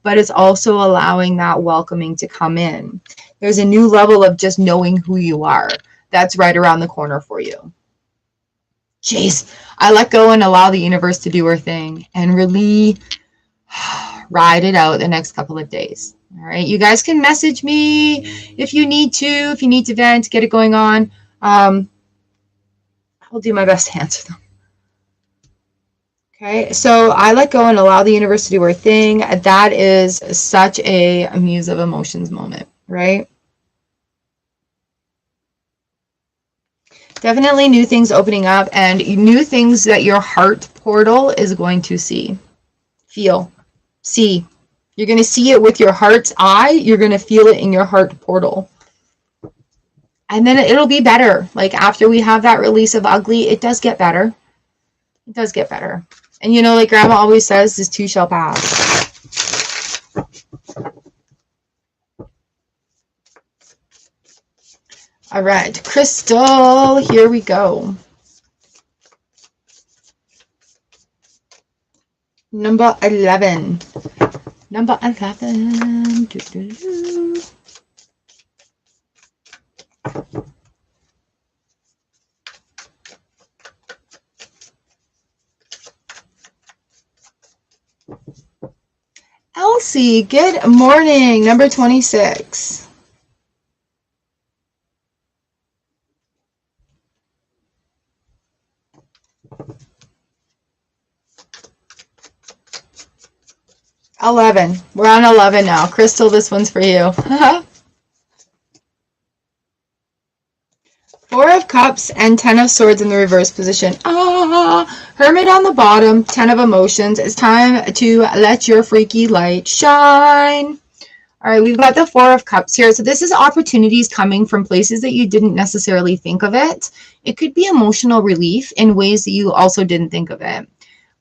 but it's also allowing that welcoming to come in. There's a new level of just knowing who you are. That's right around the corner for you. Jeez, I let go and allow the universe to do her thing and really ride it out the next couple of days. All right, you guys can message me if you need to vent, get it going on. I'll do my best to answer them. Okay, so I let go and allow the universe to do her thing. That is such a Muse of Emotions moment, right? Definitely new things opening up and new things that your heart portal is going to see, feel, see. You're going to see it with your heart's eye. You're going to feel it in your heart portal. And then it'll be better. Like after we have that release of ugly, it does get better. It does get better. And like Grandma always says, this too shall pass. All right, Crystal, here we go. Number 11. Number 11. Kelsey, good morning. Number 26. $11. We're on 11 now. Crystal, this one's for you. Four of Cups and Ten of Swords in the reverse position. Hermit on the bottom, Ten of Emotions. It's time to let your freaky light shine. All right, we've got the Four of Cups here. So this is opportunities coming from places that you didn't necessarily think of it. It could be emotional relief in ways that you also didn't think of it.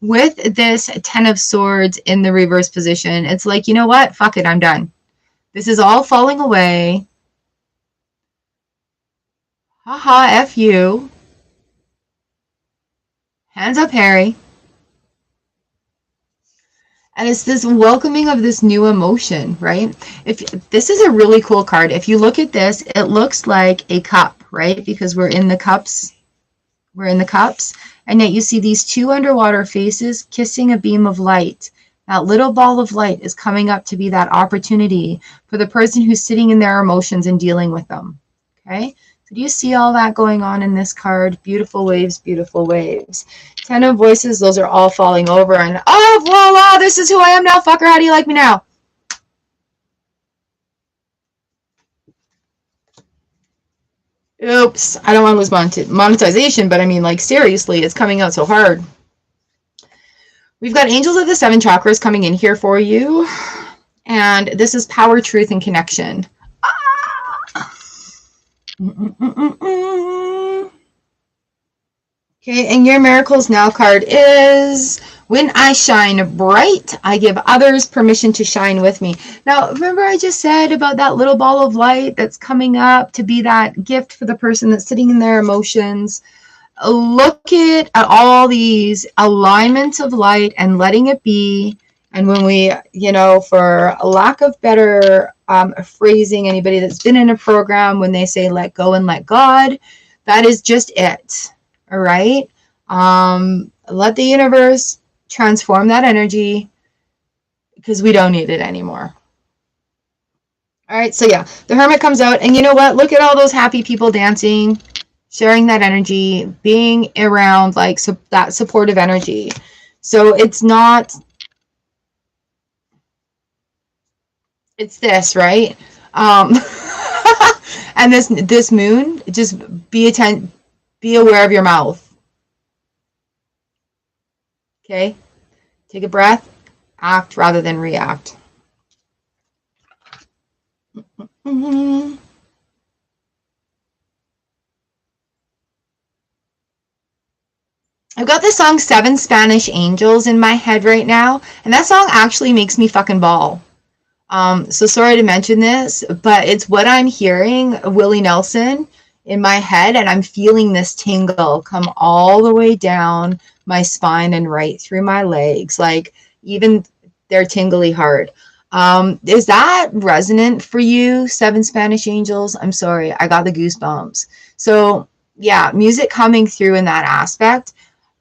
With this Ten of Swords in the reverse position, it's like, you know what? Fuck it, I'm done. This is all falling away. Haha, F you. Hands up, Harry. And it's this welcoming of this new emotion, right? If this is a really cool card. If you look at this, it looks like a cup, right? Because we're in the cups. We're in the cups. And yet you see these two underwater faces kissing a beam of light. That little ball of light is coming up to be that opportunity for the person who's sitting in their emotions and dealing with them. Okay? So do you see all that going on in this card? Beautiful waves, beautiful waves. Ten of Voices, those are all falling over. And oh, voila, this is who I am now, fucker. How do you like me now? Oops, I don't want to lose monetization, but I mean, like, seriously, it's coming out so hard. We've got Angels of the Seven Chakras coming in here for you. And this is Power, Truth, and Connection. Okay, and your Miracles Now card is, when I shine bright, I give others permission to shine with me. Now, remember I just said about that little ball of light that's coming up to be that gift for the person that's sitting in their emotions. Look at all these alignments of light and letting it be. And when we, for a lack of better phrasing, anybody that's been in a program, when they say let go and let God, that is just it. All right. Let the universe transform that energy because we don't need it anymore. All right. So yeah, the Hermit comes out, and you know what? Look at all those happy people dancing, sharing that energy, being around like that supportive energy. So it's not, it's this, right? And this moon, just be aware of your mouth. Okay, take a breath, act rather than react. I've got the song Seven Spanish Angels in my head right now, and that song actually makes me fucking bawl. So sorry to mention this, but it's what I'm hearing, Willie Nelson, in my head, and I'm feeling this tingle come all the way down my spine and right through my legs, like even they're tingly hard. Is that resonant for you, Seven Spanish Angels? I'm sorry, I got the goosebumps. So yeah, music coming through in that aspect.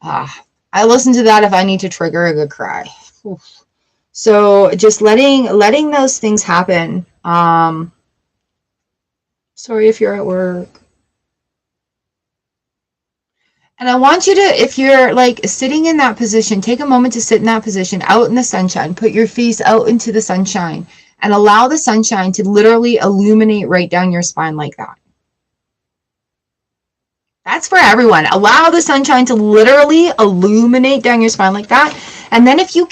I listen to that if I need to trigger a good cry. Oof. So just letting those things happen. Sorry if you're at work. And I want you to, if you're like sitting in that position, take a moment to sit in that position out in the sunshine. Put your face out into the sunshine and allow the sunshine to literally illuminate right down your spine like that. That's for everyone. Allow the sunshine to literally illuminate down your spine like that. And then if you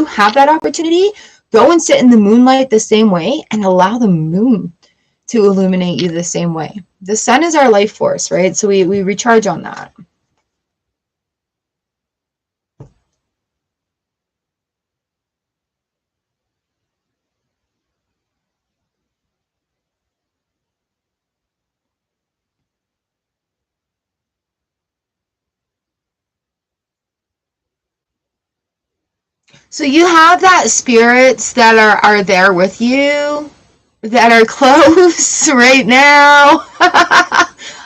have that opportunity, go and sit in the moonlight the same way and allow the moon to illuminate you the same way. The sun is our life force, right? So we recharge on that. So you have that spirits that are there with you, that are close right now.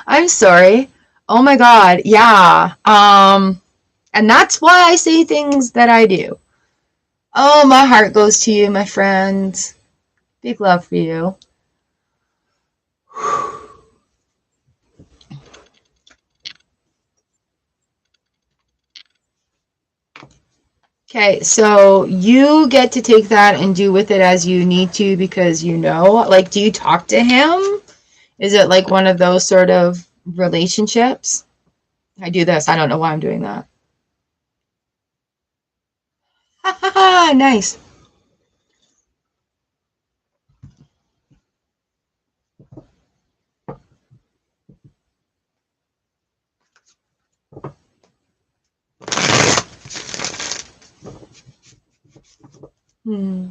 I'm sorry. Oh my God. Yeah. And that's why I say things that I do. Oh, my heart goes to you, my friend. Big love for you. Okay, so you get to take that and do with it as you need to because you know. Like, do you talk to him? Is it like one of those sort of relationships? I do this. I don't know why I'm doing that. Ha ha ha! Nice. Hmm.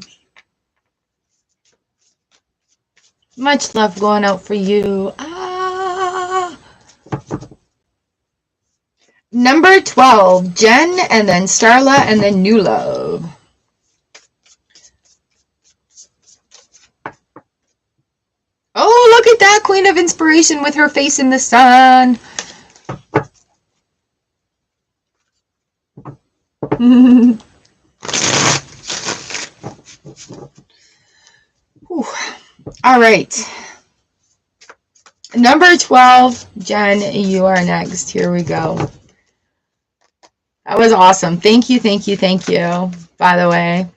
Much love going out for you. Ah. Number 12, Jen, and then Starla, and then New Love. Oh, look at that Queen of Inspiration with her face in the sun. All right. Number 12, Jen, you are next. Here we go. That was awesome. Thank you, thank you, thank you, by the way.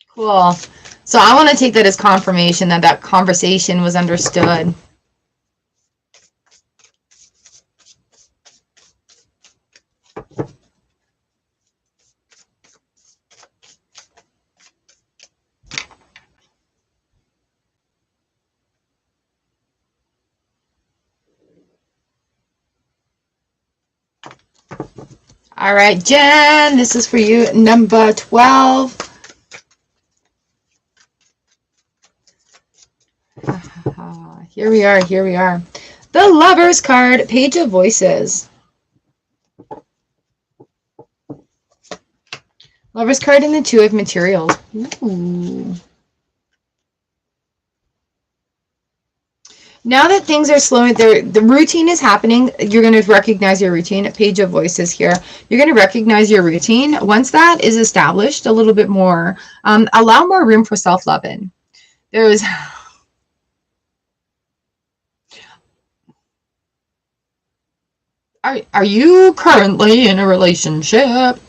Cool. So I want to take that as confirmation that that conversation was understood. All right, Jen, this is for you, number 12. Here we are, here we are. The Lover's card, Page of Voices. Lover's card and the Two of Materials. Ooh. Now that things are slowing, the routine is happening. You're going to recognize your routine. Page of Voices here. You're going to recognize your routine. Once that is established a little bit more, allow more room for self-love in. There's... Are you currently in a relationship?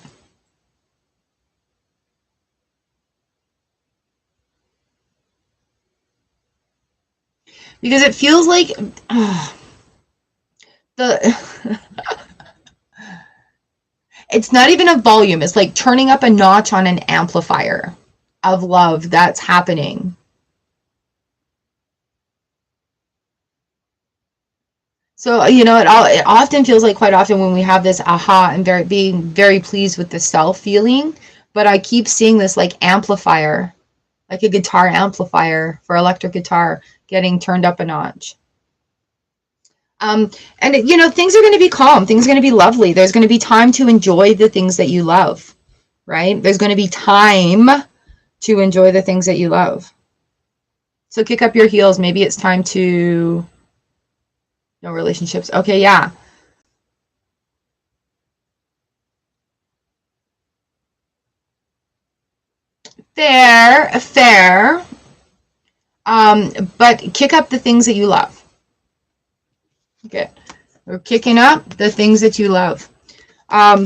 Because it feels like the it's not even a volume. It's like turning up a notch on an amplifier of love that's happening. So, you know, it often feels like quite often when we have this aha and being very pleased with the self feeling, but I keep seeing this like amplifier, like a guitar amplifier for electric guitar getting turned up a notch. And, you know, things are going to be calm. Things are going to be lovely. There's going to be time to enjoy the things that you love, right? There's going to be time to enjoy the things that you love. So kick up your heels. Maybe it's time to... No relationships. Okay, yeah. Fair, fair. But kick up the things that you love. Okay. We're kicking up the things that you love. I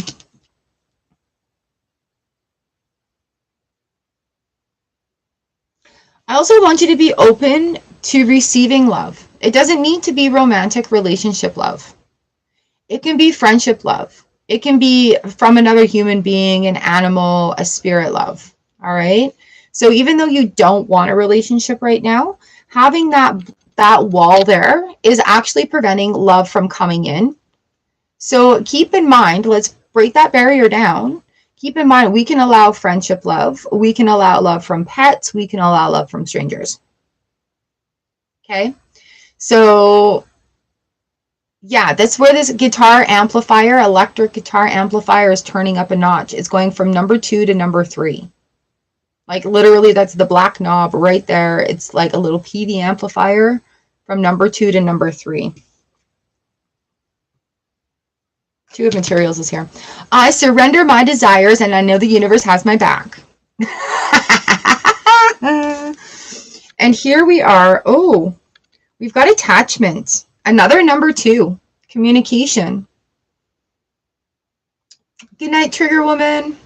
also want you to be open to receiving love. It doesn't need to be romantic relationship love. It can be friendship love. It can be from another human being, an animal, a spirit love. All right. So even though you don't want a relationship right now, having that wall there is actually preventing love from coming in. So keep in mind, let's break that barrier down. Keep in mind, we can allow friendship love. We can allow love from pets. We can allow love from strangers. Okay. So yeah, that's where this guitar amplifier, electric guitar amplifier, is turning up a notch. It's going from number 2 to number 3. Like literally that's the black knob right there. It's like a little PV amplifier from number 2 to number 3. 2 of materials is here. I surrender my desires and I know the universe has my back. And here we are. Oh, we've got attachment. Another number 2. Communication. Good night, trigger woman.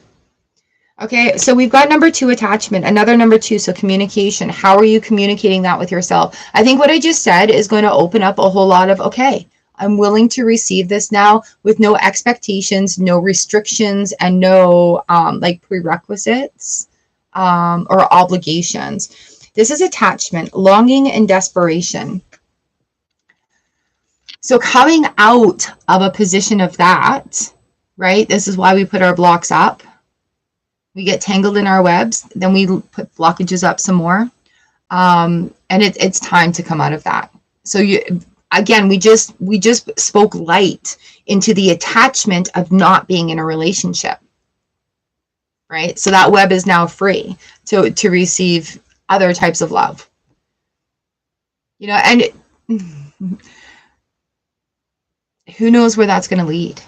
Okay, so we've got number 2, attachment, another number 2, so communication. How are you communicating that with yourself? I think what I just said is going to open up a whole lot of, okay, I'm willing to receive this now with no expectations, no restrictions, and no like prerequisites or obligations. This is attachment, longing and desperation. So coming out of a position of that, right? This is why we put our blocks up. We get tangled in our webs, then we put blockages up some more. And it's time to come out of that. So again, we just spoke light into the attachment of not being in a relationship, right? So that web is now free to receive other types of love. You know, and who knows where that's going to lead?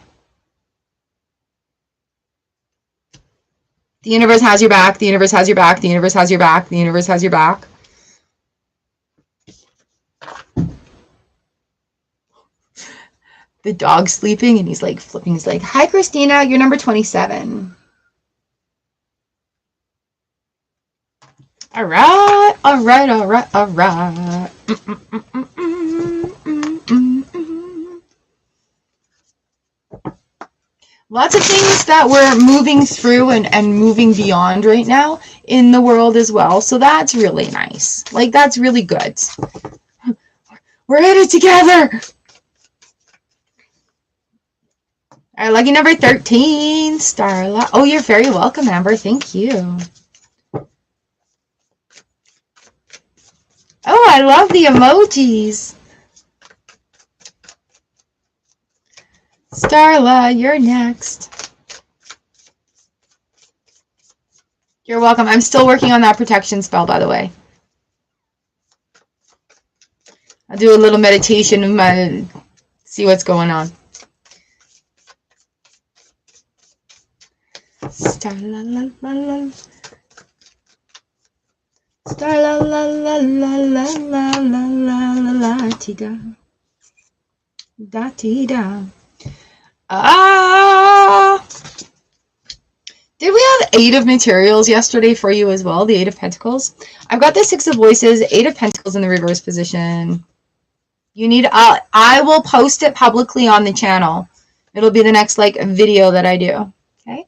The universe has your back. The universe has your back. The universe has your back. The universe has your back. The dog's sleeping and he's like flipping. He's like, hi, Christina, you're number 27. All right. All right. All right. All right. Lots of things that we're moving through and moving beyond right now in the world as well. So that's really nice. Like, that's really good. We're in it together. All right, lucky number 13, Starla. Oh, you're very welcome, Amber. Thank you. Oh, I love the emojis. Starla, you're next. You're welcome. I'm still working on that protection spell, by the way. I'll do a little meditation and see what's going on. Starla la la la. Starla la la la la la la la la la ti da. Da ti da. Did we have 8 of materials yesterday for you as well? The 8 of Pentacles. I've got the 6 of Voices, 8 of Pentacles in the reverse position. You need, I will post it publicly on the channel. It'll be the next video that I do. Okay.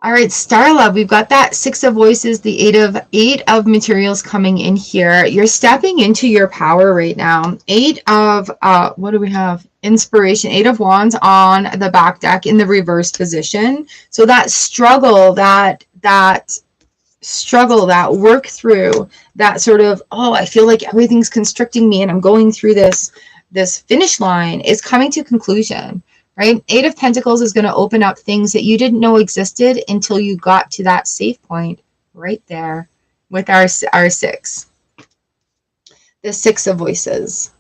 All right, Starla, we've got that 6 of Voices, the 8 of materials coming in here. You're stepping into your power right now. 8 of, what do we have? Inspiration, 8 of Wands on the back deck in the reverse position. So that struggle, that struggle, that work through, that sort of, oh, I feel like everything's constricting me and I'm going through this finish line is coming to conclusion. Right? 8 of Pentacles is going to open up things that you didn't know existed until you got to that safe point right there with our 6. The 6 of Voices.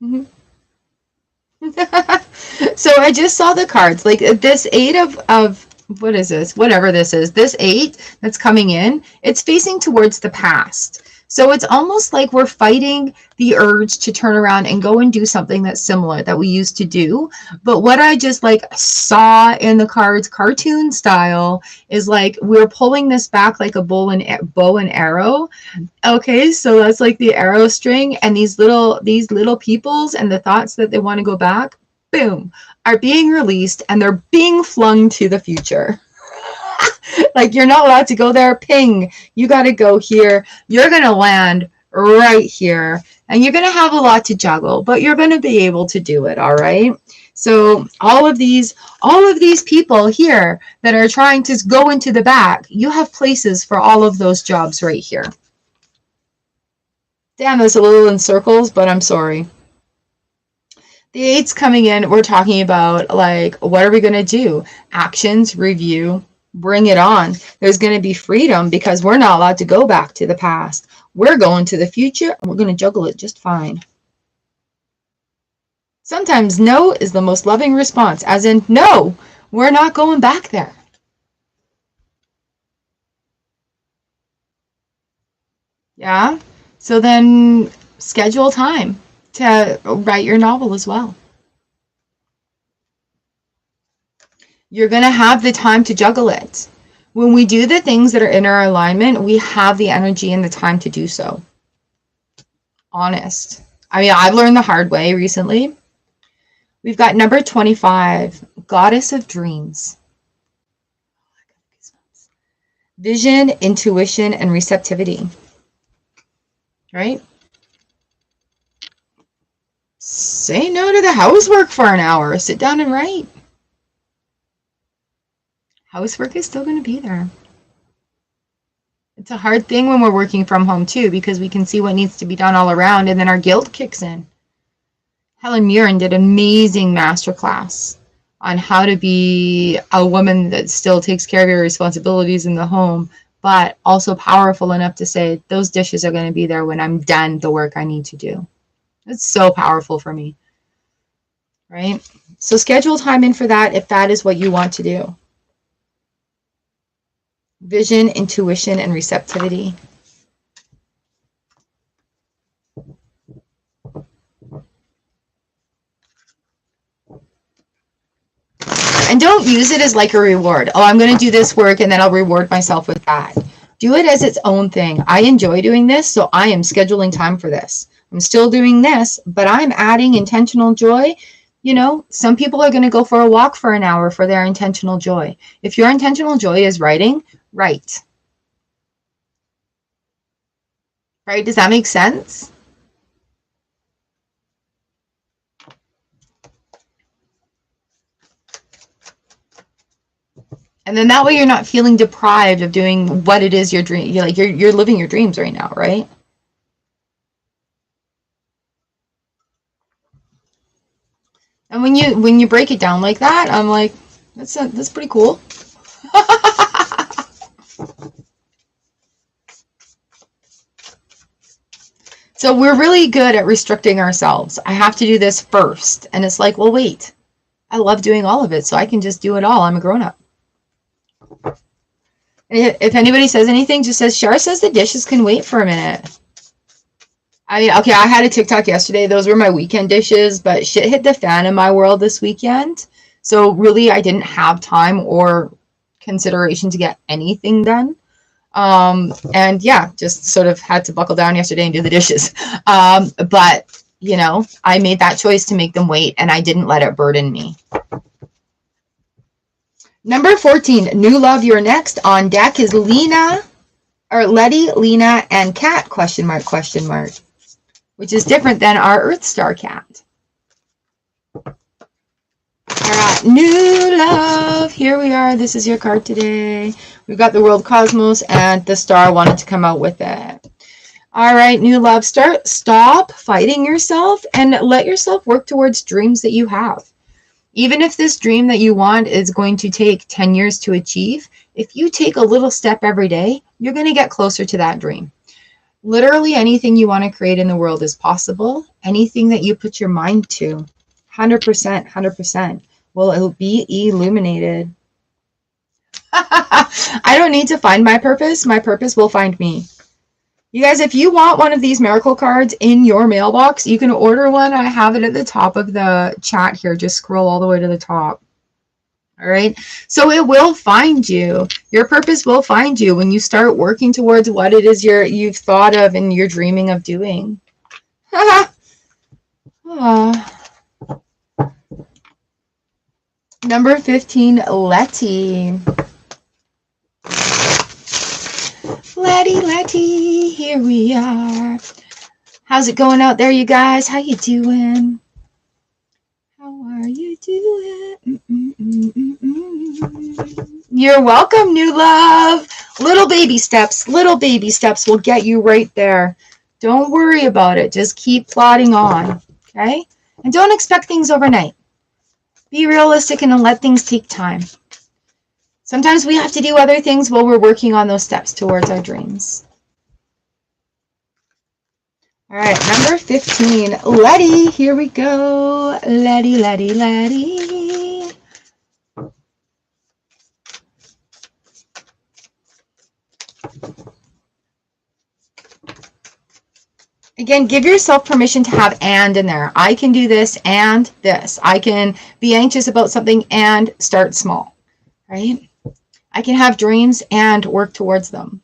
Mm-hmm. So I just saw the cards. Like this 8 of what is this? Whatever this is. This 8 that's coming in, it's facing towards the past. So it's almost like we're fighting the urge to turn around and go and do something that's similar that we used to do. But what I just saw in the cards, cartoon style, is like we're pulling this back like a bow and arrow. Okay, so that's like the arrow string, and these little peoples and the thoughts that they want to go back, boom, are being released and they're being flung to the future. Like, you're not allowed to go there. Ping. You got to go here. You're going to land right here. And you're going to have a lot to juggle, but you're going to be able to do it. All right. So all of these people here that are trying to go into the back, you have places for all of those jobs right here. Damn, that's a little in circles, but I'm sorry. The 8's coming in. We're talking about, like, what are we going to do? Actions, review, bring it on. There's going to be freedom because we're not allowed to go back to the past. We're going to the future, and we're going to juggle it just fine. Sometimes no is the most loving response, as in, no, we're not going back there. Yeah? So then schedule time to write your novel as well. You're going to have the time to juggle it. When we do the things that are in our alignment, we have the energy and the time to do so. Honest. I mean, I've learned the hard way recently. We've got number 25, Goddess of Dreams. Vision, intuition, and receptivity. Right? Say no to the housework for an hour. Sit down and write. Housework is still going to be there. It's a hard thing when we're working from home too, because we can see what needs to be done all around, and then our guilt kicks in. Helen Mirren did an amazing masterclass on how to be a woman that still takes care of your responsibilities in the home, but also powerful enough to say, those dishes are going to be there when I'm done the work I need to do. It's so powerful for me, right? So schedule time in for that if that is what you want to do. Vision, intuition, and receptivity. And don't use it as like a reward. Oh, I'm going to do this work and then I'll reward myself with that. Do it as its own thing. I enjoy doing this, so I am scheduling time for this. I'm still doing this, but I'm adding intentional joy. You know, some people are going to go for a walk for an hour for their intentional joy. If your intentional joy is writing, write. Right? Does that make sense? And then that way you're not feeling deprived of doing what it is your dream. You're living your dreams right now, right? And when you break it down like that, I'm like, that's pretty cool. So we're really good at restricting ourselves. I have to do this first. And it's like, well, wait, I love doing all of it, so I can just do it all. I'm a grown-up. If anybody says anything, just says, Char says the dishes can wait for a minute. I mean, okay, I had a TikTok yesterday. Those were my weekend dishes, but shit hit the fan in my world this weekend. So really, I didn't have time or consideration to get anything done. And yeah, just sort of had to buckle down yesterday and do the dishes. But, you know, I made that choice to make them wait, and I didn't let it burden me. Number 14, New Love, you're next. On deck is Letty, Lena, and Cat, question mark, which is different than our Earth Star cat. All right, New Love, here we are. This is your card today. We've got the World Cosmos, and the star wanted to come out with it. All right, New Love, stop fighting yourself and let yourself work towards dreams that you have. Even if this dream that you want is going to take 10 years to achieve, if you take a little step every day, you're going to get closer to that dream. Literally anything you want to create in the world is possible. Anything that you put your mind to, 100%, will be illuminated. I don't need to find my purpose. My purpose will find me. You guys, if you want one of these miracle cards in your mailbox, you can order one. I have it at the top of the chat here. Just scroll all the way to the top. All right. So it will find you. Your purpose will find you when you start working towards what it is you've thought of and you're dreaming of doing. Number 15, Letty. Letty, here we are. How's it going out there, you guys? How you doing? How are you doing? You're welcome, New Love. Little baby steps will get you right there. Don't worry about it. Just keep plodding on, okay? And don't expect things overnight. Be realistic and let things take time. Sometimes we have to do other things while we're working on those steps towards our dreams. All right, number 15, Letty. Here we go. Letty, Letty, Letty. Again, give yourself permission to have and in there. I can do this and this. I can be anxious about something and start small, right? I can have dreams and work towards them.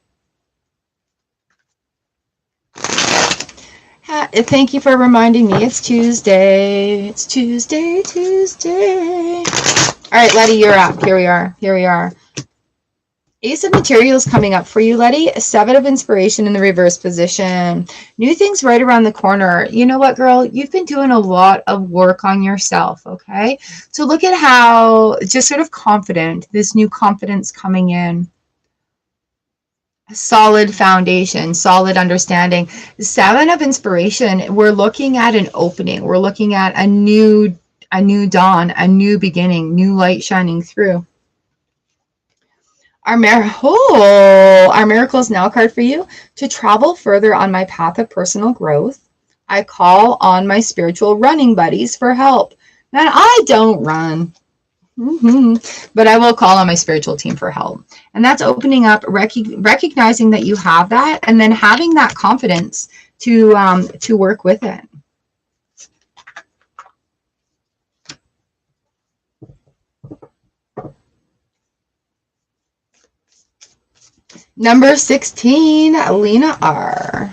Thank you for reminding me. It's Tuesday. It's Tuesday, Tuesday. All right, Letty, you're up. Here we are. Here we are. Ace of Materials coming up for you, Letty. 7 of Inspiration in the reverse position. New things right around the corner. You know what, girl? You've been doing a lot of work on yourself, okay? So look at how just sort of confident, this new confidence coming in. A solid foundation, solid understanding. 7 of Inspiration, we're looking at an opening. We're looking at a new dawn, a new beginning, new light shining through. Our Miracles Now card for you. To travel further on my path of personal growth, I call on my spiritual running buddies for help. Man, I don't run, but I will call on my spiritual team for help. And that's opening up, recognizing that you have that, and then having that confidence to work with it. Number 16, Lena R.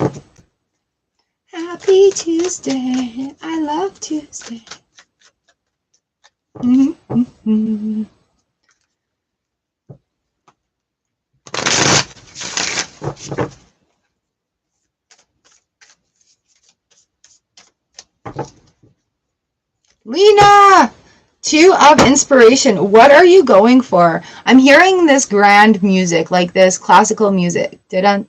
Happy Tuesday. I love Tuesday. Lena! 2 of Inspiration. What are you going for? I'm hearing this grand music, like this classical music. And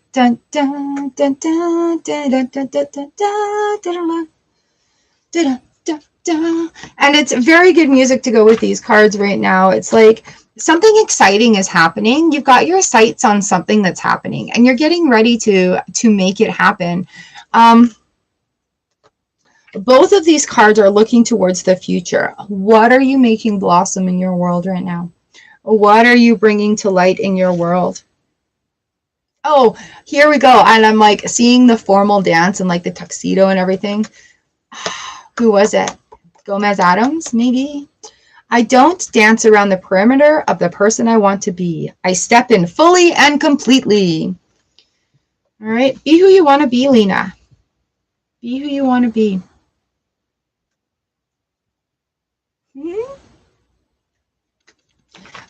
it's very good music to go with these cards right now. It's like something exciting is happening. You've got your sights on something that's happening, and you're getting ready to make it happen. Both of these cards are looking towards the future. What are you making blossom in your world right now? What are you bringing to light in your world? Oh, here we go. And I'm like seeing the formal dance and like the tuxedo and everything. Who was it? Gomez Adams, maybe? I don't dance around the perimeter of the person I want to be. I step in fully and completely. All right. Be who you want to be, Lena. Be who you want to be.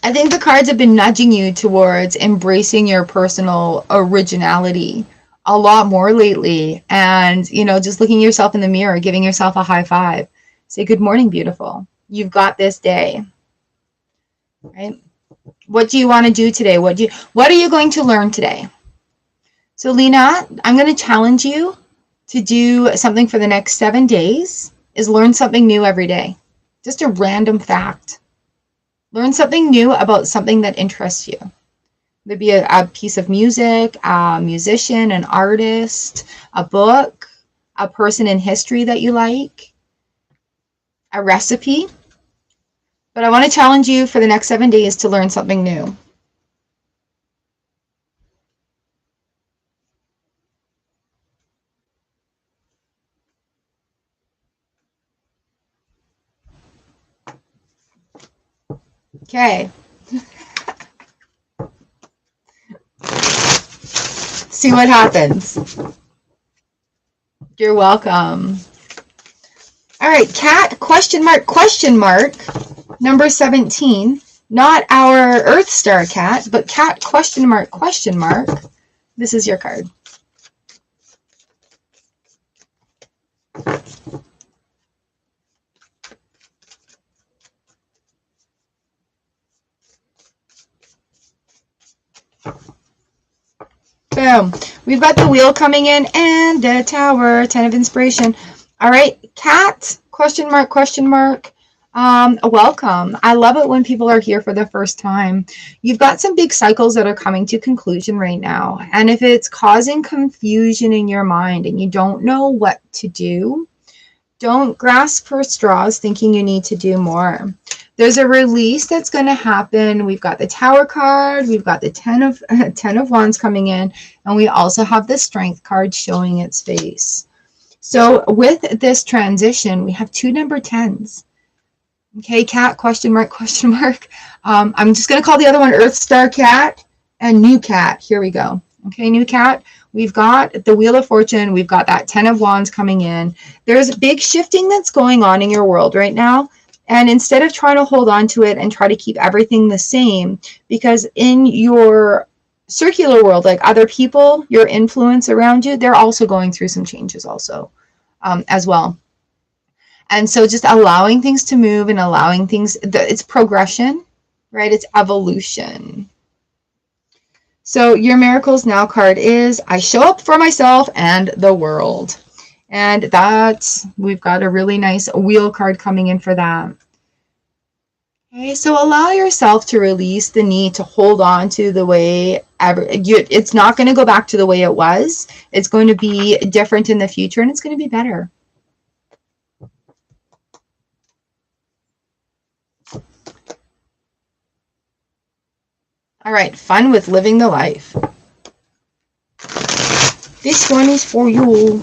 I think the cards have been nudging you towards embracing your personal originality a lot more lately. And, you know, just looking yourself in the mirror, giving yourself a high five. Say, good morning, beautiful. You've got this day. Right? What do you want to do today? What are you going to learn today? So, Lena, I'm going to challenge you to do something for the next 7 days, is learn something new every day. Just a random fact. Learn something new about something that interests you. There'd be a piece of music, a musician, an artist, a book, a person in history that you like, a recipe. But I want to challenge you for the next 7 days to learn something new. Okay. See what happens. You're welcome. All right, cat, question mark, number 17. Not our Earth Star cat, but cat, question mark. This is your card. Boom. We've got the wheel coming in and the tower, 10 of Inspiration. All right, cat, question mark, question mark. Welcome. I love it when people are here for the first time. You've got some big cycles that are coming to conclusion right now. And if it's causing confusion in your mind and you don't know what to do, don't grasp for straws thinking you need to do more. There's a release that's going to happen. We've got the Tower card. We've got the 10 of Wands coming in. And we also have the Strength card showing its face. So with this transition, we have two number 10s. Okay, cat, question mark, question mark. I'm just going to call the other one Earth Star Cat and New Cat. Here we go. Okay, New Cat. We've got the Wheel of Fortune. We've got that 10 of Wands coming in. There's big shifting that's going on in your world right now. And instead of trying to hold on to it and try to keep everything the same, because in your circular world, like other people, your influence around you, they're also going through some changes also as well. And so just allowing things to move and allowing things, it's progression, right? It's evolution. So your Miracles Now card is, I show up for myself and the world. And that's, we've got a really nice wheel card coming in for that. Okay, so allow yourself to release the need to hold on to the way it's not going to go back to the way it was. It's going to be different in the future and it's going to be better. All right, fun with living the life. This one is for you.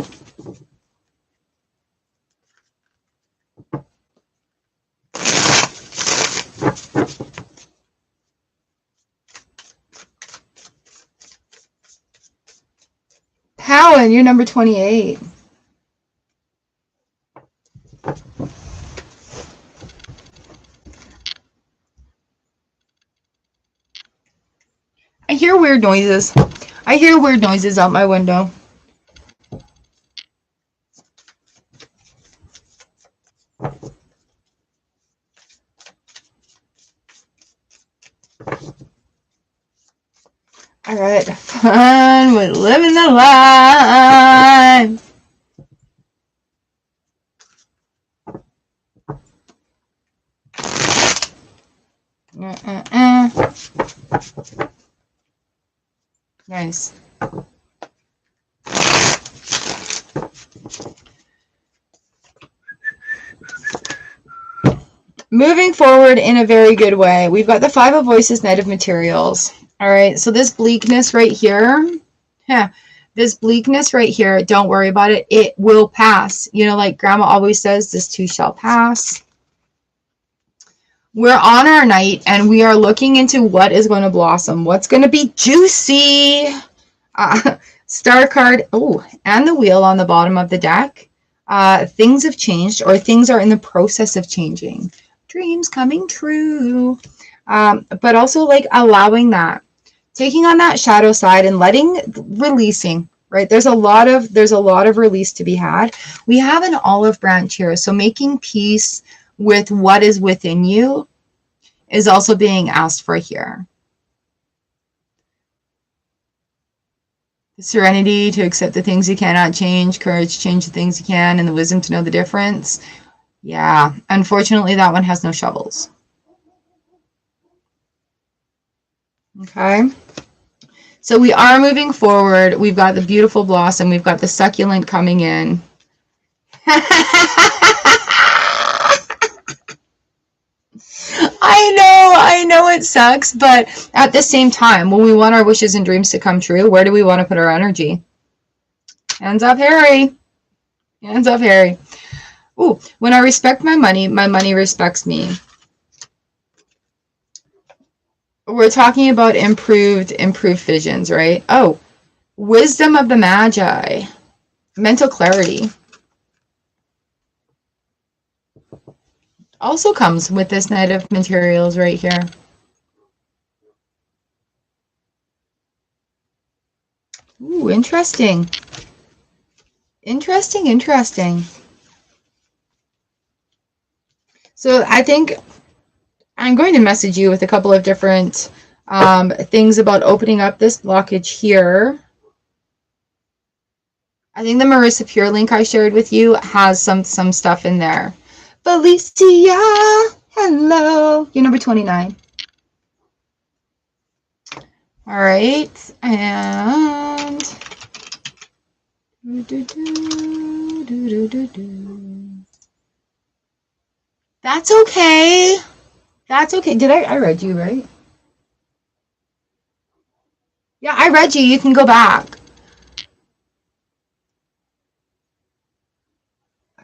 Powen, you're number 28. I hear weird noises. I hear weird noises out my window. All right, fun with living the life. Nice. Moving forward in a very good way. We've got the Five of Voices, Knight of Materials. All right, so this bleakness right here, this bleakness right here, don't worry about it. It will pass. You know, like Grandma always says, this too shall pass. We're on our night and we are looking into what is going to blossom. What's going to be juicy? Star card, oh, and the wheel on the bottom of the deck. Things have changed or things are in the process of changing. Dreams coming true. But also like allowing that. Taking on that shadow side and releasing, right? There's a lot of release to be had. We have an olive branch here. So making peace with what is within you is also being asked for here. The serenity to accept the things you cannot change, courage to change the things you can, and the wisdom to know the difference. Yeah, unfortunately that one has no shovels. Okay. So we are moving forward. We've got the beautiful blossom. We've got the succulent coming in. I know it sucks, but at the same time, when we want our wishes and dreams to come true, where do we want to put our energy? Hands up, Harry. Hands up, Harry. Ooh, when I respect my money respects me. We're talking about improved visions, right? Oh, wisdom of the Magi. Mental clarity. Also comes with this Knight of Materials right here. Ooh, interesting. Interesting. So I think I'm going to message you with a couple of different things about opening up this blockage here. I think the Marissa Pure link I shared with you has some stuff in there. Felicia, hello. You're number 29. All right, and that's okay. That's okay. Did I read you, right? Yeah, I read you. You can go back.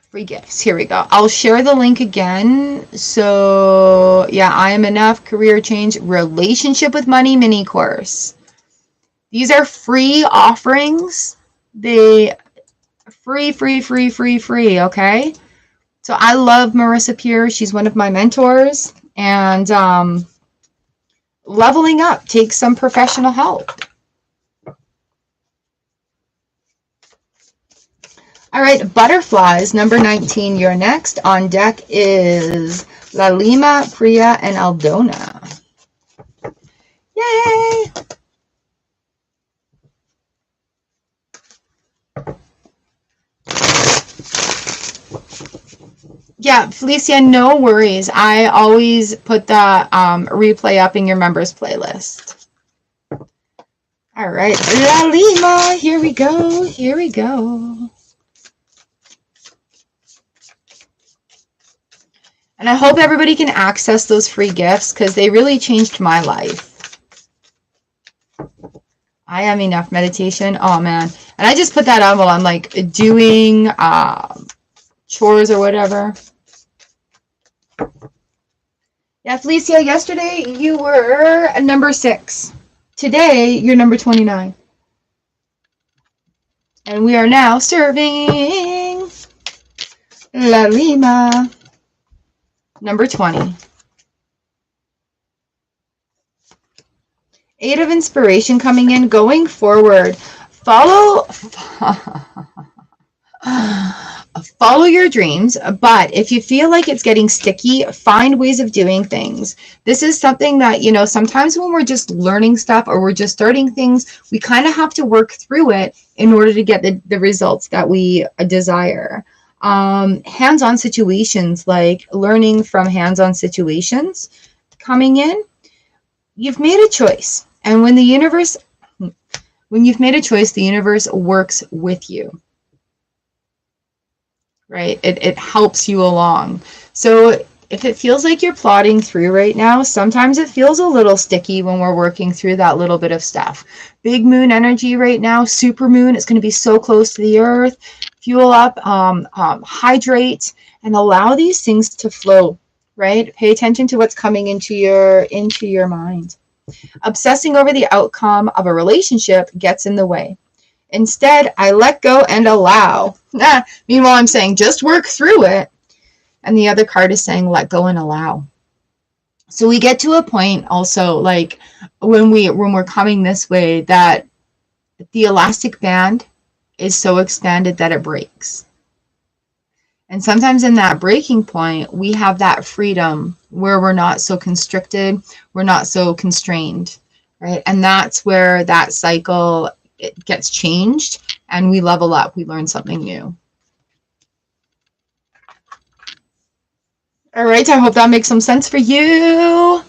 Free gifts. Here we go. I'll share the link again. So, yeah, I am enough. Career change. Relationship with money mini course. These are free offerings. They free. Okay. So I love Marissa Peer. She's one of my mentors. And leveling up takes some professional help. All right, butterflies, number 19. You're next. On deck is La Lima, Priya, and Aldona. Yay! Yeah, Felicia, no worries. I always put the replay up in your members playlist. All right, La Lima, here we go. Here we go. And I hope everybody can access those free gifts because they really changed my life. I am enough meditation. Oh, man. And I just put that on while I'm like doing chores or whatever. Yeah, Felicia, yesterday you were number 6. Today, you're number 29. And we are now serving La Lima. Number 20. 8 of inspiration coming in, going forward. Follow your dreams, but if you feel like it's getting sticky, find ways of doing things. This is something that, you know, sometimes when we're just learning stuff or we're just starting things, we kind of have to work through it in order to get the results that we desire. Hands-on situations, like learning from hands-on situations coming in. You've made a choice, and when you've made a choice, the universe works with you, right? It helps you along. So if it feels like you're plodding through right now, sometimes it feels a little sticky when we're working through that little bit of stuff. Big moon energy right now, super moon, it's going to be so close to the earth. Fuel up, hydrate, and allow these things to flow, right? Pay attention to what's coming into your mind. Obsessing over the outcome of a relationship gets in the way. Instead, I let go and allow. Meanwhile, I'm saying just work through it. And the other card is saying let go and allow. So we get to a point also, like when we're coming this way, that the elastic band is so expanded that it breaks. And sometimes in that breaking point, we have that freedom where we're not so constricted, we're not so constrained, right? And that's where that cycle, it gets changed and we level up, we learn something new. All right, I hope that makes some sense for you.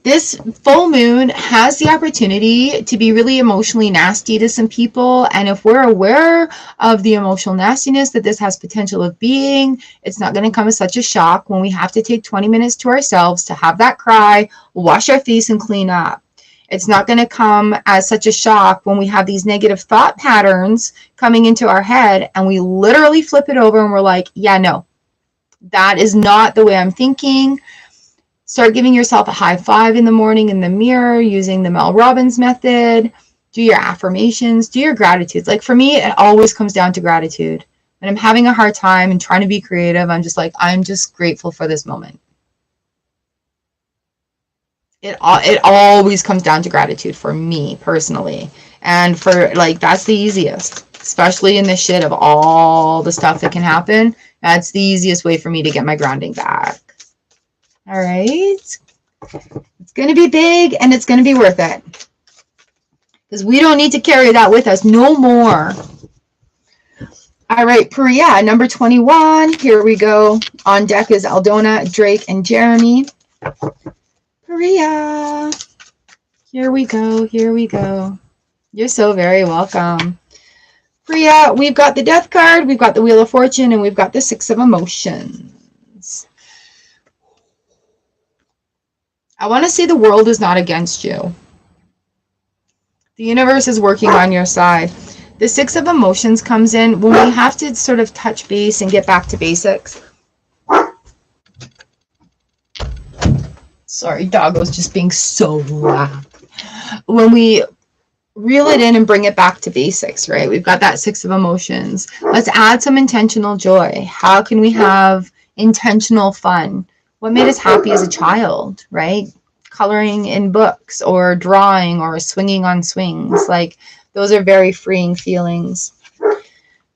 This full moon has the opportunity to be really emotionally nasty to some people. And if we're aware of the emotional nastiness that this has potential of being, it's not going to come as such a shock when we have to take 20 minutes to ourselves to have that cry, wash our face, and clean up. It's not going to come as such a shock when we have these negative thought patterns coming into our head and we literally flip it over and we're like, yeah, no, that is not the way I'm thinking. Start giving yourself a high five in the morning in the mirror using the Mel Robbins method. Do your affirmations, do your gratitudes. Like for me, it always comes down to gratitude. When I'm having a hard time and trying to be creative, I'm just like, I'm just grateful for this moment. It always comes down to gratitude for me personally. And for like, that's the easiest, especially in the shit of all the stuff that can happen. That's the easiest way for me to get my grounding back. All right. It's going to be big and it's going to be worth it. Because we don't need to carry that with us no more. All right, Priya, number 21. Here we go. On deck is Aldona, Drake, and Jeremy. Priya. Here we go. Here we go. You're so very welcome. Priya, we've got the Death card, we've got the Wheel of Fortune, and we've got the Six of Emotions. I want to say the world is not against you. The universe is working on your side. The Six of Emotions comes in when we have to sort of touch base and get back to basics. Sorry, doggo's just being so loud. When we reel it in and bring it back to basics, right? We've got that Six of Emotions. Let's add some intentional joy. How can we have intentional fun? What made us happy as a child, right? Coloring in books or drawing or swinging on swings. Like, those are very freeing feelings.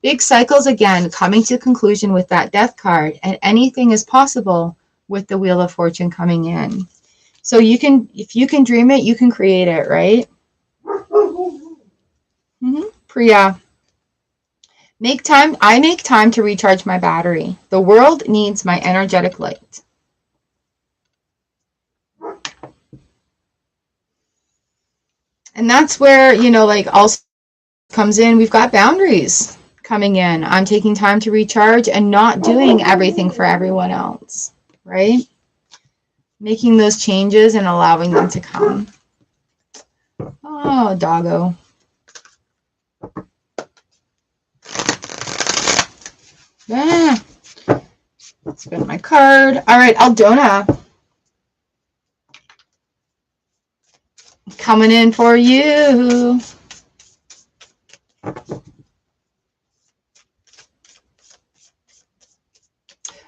Big cycles, again, coming to conclusion with that Death card. And anything is possible with the Wheel of Fortune coming in. So you can, if you can dream it, you can create it, right? Priya, make time. I make time to recharge my battery. The world needs my energetic light. And that's where, you know, like, also comes in, we've got boundaries coming in. I'm taking time to recharge and not doing everything for everyone else, right? Making those changes and allowing them to come. Oh, doggo. Ah, spin my card. All right, Aldona. Coming in for you.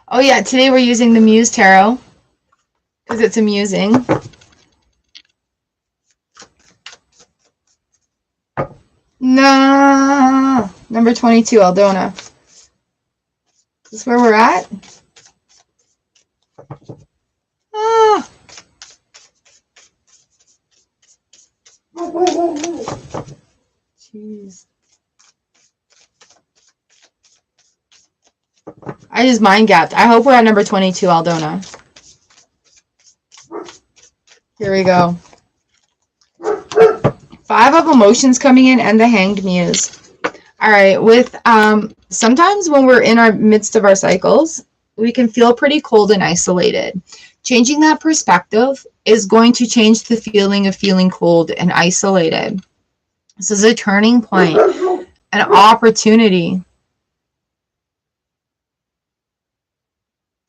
Oh yeah, today we're using the Muse Tarot because it's amusing. No, number 22, Aldona. Is this where we're at? Ah. Jeez. I just mind gapped. I hope we're at number 22, Aldona. Here we go. Five of Emotions coming in and the Hanged Muse. All right, with sometimes when we're in our midst of our cycles, we can feel pretty cold and isolated. Changing that perspective is going to change the feeling of feeling cold and isolated. This is a turning point, an opportunity.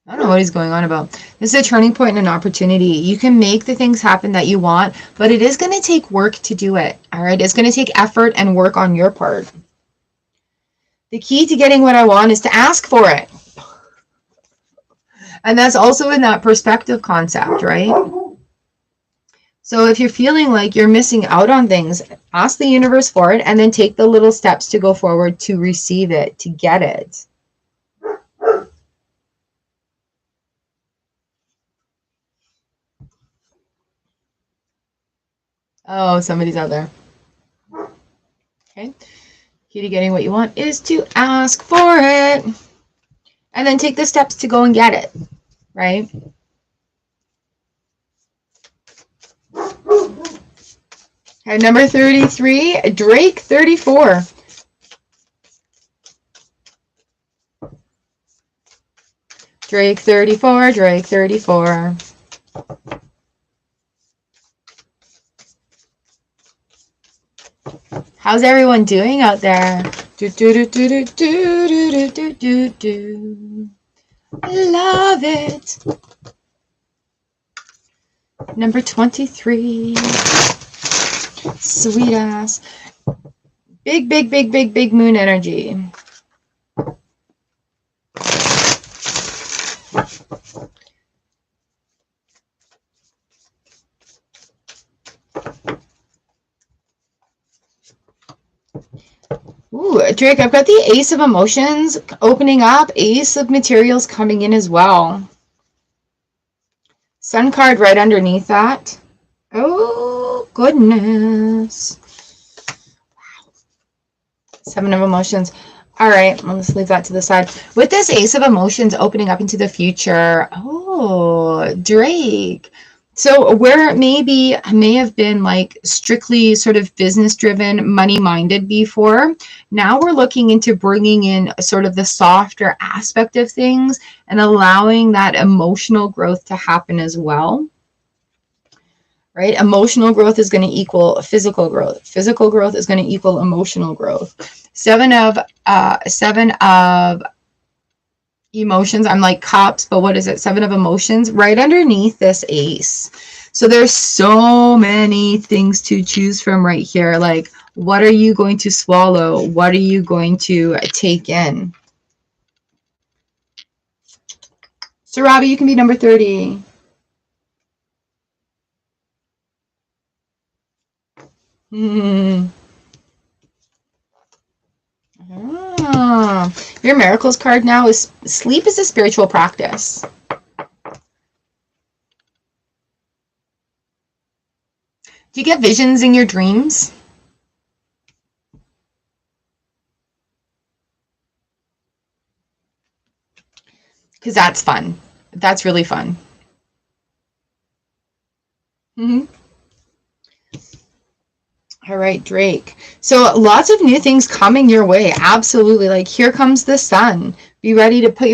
I don't know what he's going on about. This is a turning point and an opportunity. You can make the things happen that you want, but it is going to take work to do it. All right, it's going to take effort and work on your part. The key to getting what I want is to ask for it. And that's also in that perspective concept, right? So if you're feeling like you're missing out on things, ask the universe for it and then take the little steps to go forward to receive it, to get it. Oh, somebody's out there. Okay. Key to getting what you want is to ask for it. And then take the steps to go and get it, right? Okay, number 33, Drake 34. Drake 34, Drake 34. How's everyone doing out there? Do, do, do, do, do, do, do, do, do. Love it. Number 23. Sweet ass. Big, big, big, big, big moon energy. Ooh, Drake, I've got the Ace of Emotions opening up, Ace of Materials coming in as well. Sun card right underneath that. Oh, goodness. Wow. Seven of Emotions. All right, well, let's leave that to the side. With this Ace of Emotions opening up into the future, oh, Drake. So where it may have been like strictly sort of business driven, money minded before, now we're looking into bringing in sort of the softer aspect of things and allowing that emotional growth to happen as well. Right? Emotional growth is going to equal physical growth. Physical growth is going to equal emotional growth. Seven of emotions. I'm like cups, but what is it? Seven of emotions right underneath this ace. So there's so many things to choose from right here. Like, what are you going to swallow? What are you going to take in? So Robbie, you can be number 30. Your miracles card now is sleep is a spiritual practice. Do you get visions in your dreams? Because that's fun. That's really fun. All right, Drake. So lots of new things coming your way. Absolutely. Like, here comes the sun. Be ready to put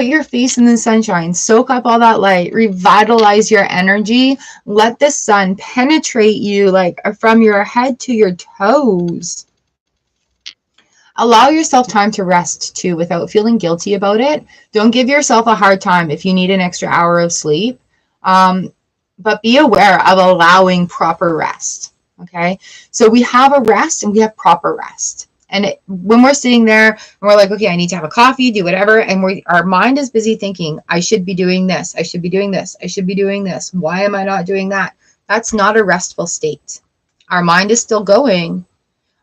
your face in the sunshine. Soak up all that light. Revitalize your energy. Let the sun penetrate you like from your head to your toes. Allow yourself time to rest too without feeling guilty about it. Don't give yourself a hard time if you need an extra hour of sleep. But be aware of allowing proper rest. Okay, so we have a rest and we have proper rest. And when we're sitting there and we're like, okay, I need to have a coffee, do whatever, and our mind is busy thinking, I should be doing this, I should be doing this, I should be doing this. Why am I not doing that? That's not a restful state. Our mind is still going.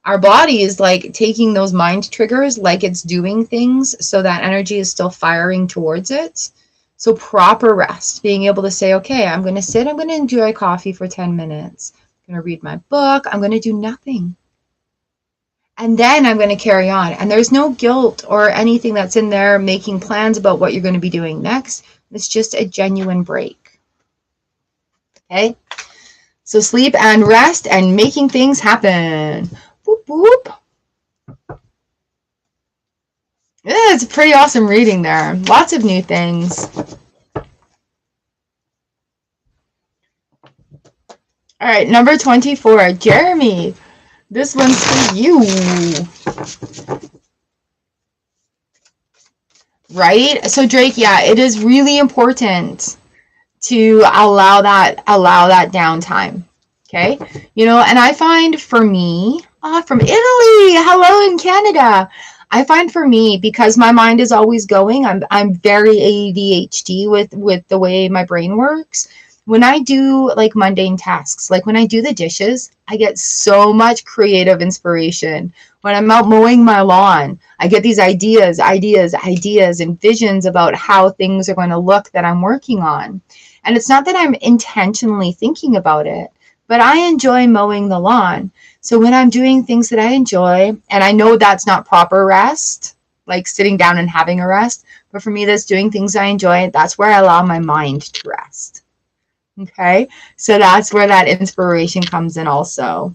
Our body is like taking those mind triggers like it's doing things, so that energy is still firing towards it. So proper rest, being able to say, okay, I'm going to sit, I'm going to enjoy coffee for 10 minutes. I'm going to read my book. I'm going to do nothing. And then I'm going to carry on. And there's no guilt or anything that's in there making plans about what you're going to be doing next. It's just a genuine break. Okay? So sleep and rest and making things happen. Boop, boop. Yeah, it's a pretty awesome reading there. Lots of new things. All right, number 24, Jeremy. This one's for you. Right? So Drake, yeah, it is really important to allow that downtime. Okay? You know, and I find for me, from Italy, hello in Canada. I find for me, because my mind is always going, I'm very ADHD with the way my brain works. When I do like mundane tasks, like when I do the dishes, I get so much creative inspiration. When I'm out mowing my lawn, I get these ideas, and visions about how things are going to look that I'm working on. And it's not that I'm intentionally thinking about it, but I enjoy mowing the lawn. So when I'm doing things that I enjoy, and I know that's not proper rest, like sitting down and having a rest, but for me, that's doing things I enjoy. That's where I allow my mind to rest. Okay, so that's where that inspiration comes in also.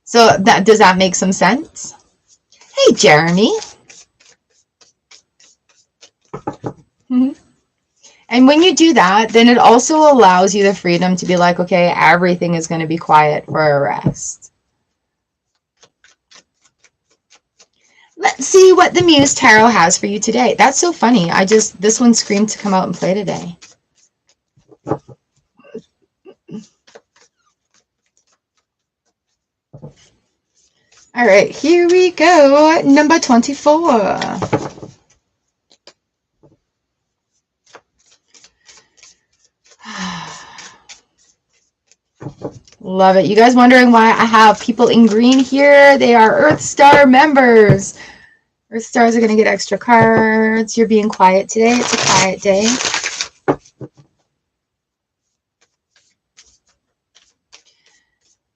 So does that make some sense? Hey, Jeremy. Mm-hmm. And when you do that, then it also allows you the freedom to be like, okay, everything is going to be quiet for a rest. Let's see what the Muse Tarot has for you today. That's so funny. This one screamed to come out and play today. All right, here we go. Number 24. Love it. You guys wondering why I have people in green here? They are Earth Star members. Earth Stars are going to get extra cards. You're being quiet today. It's a quiet day.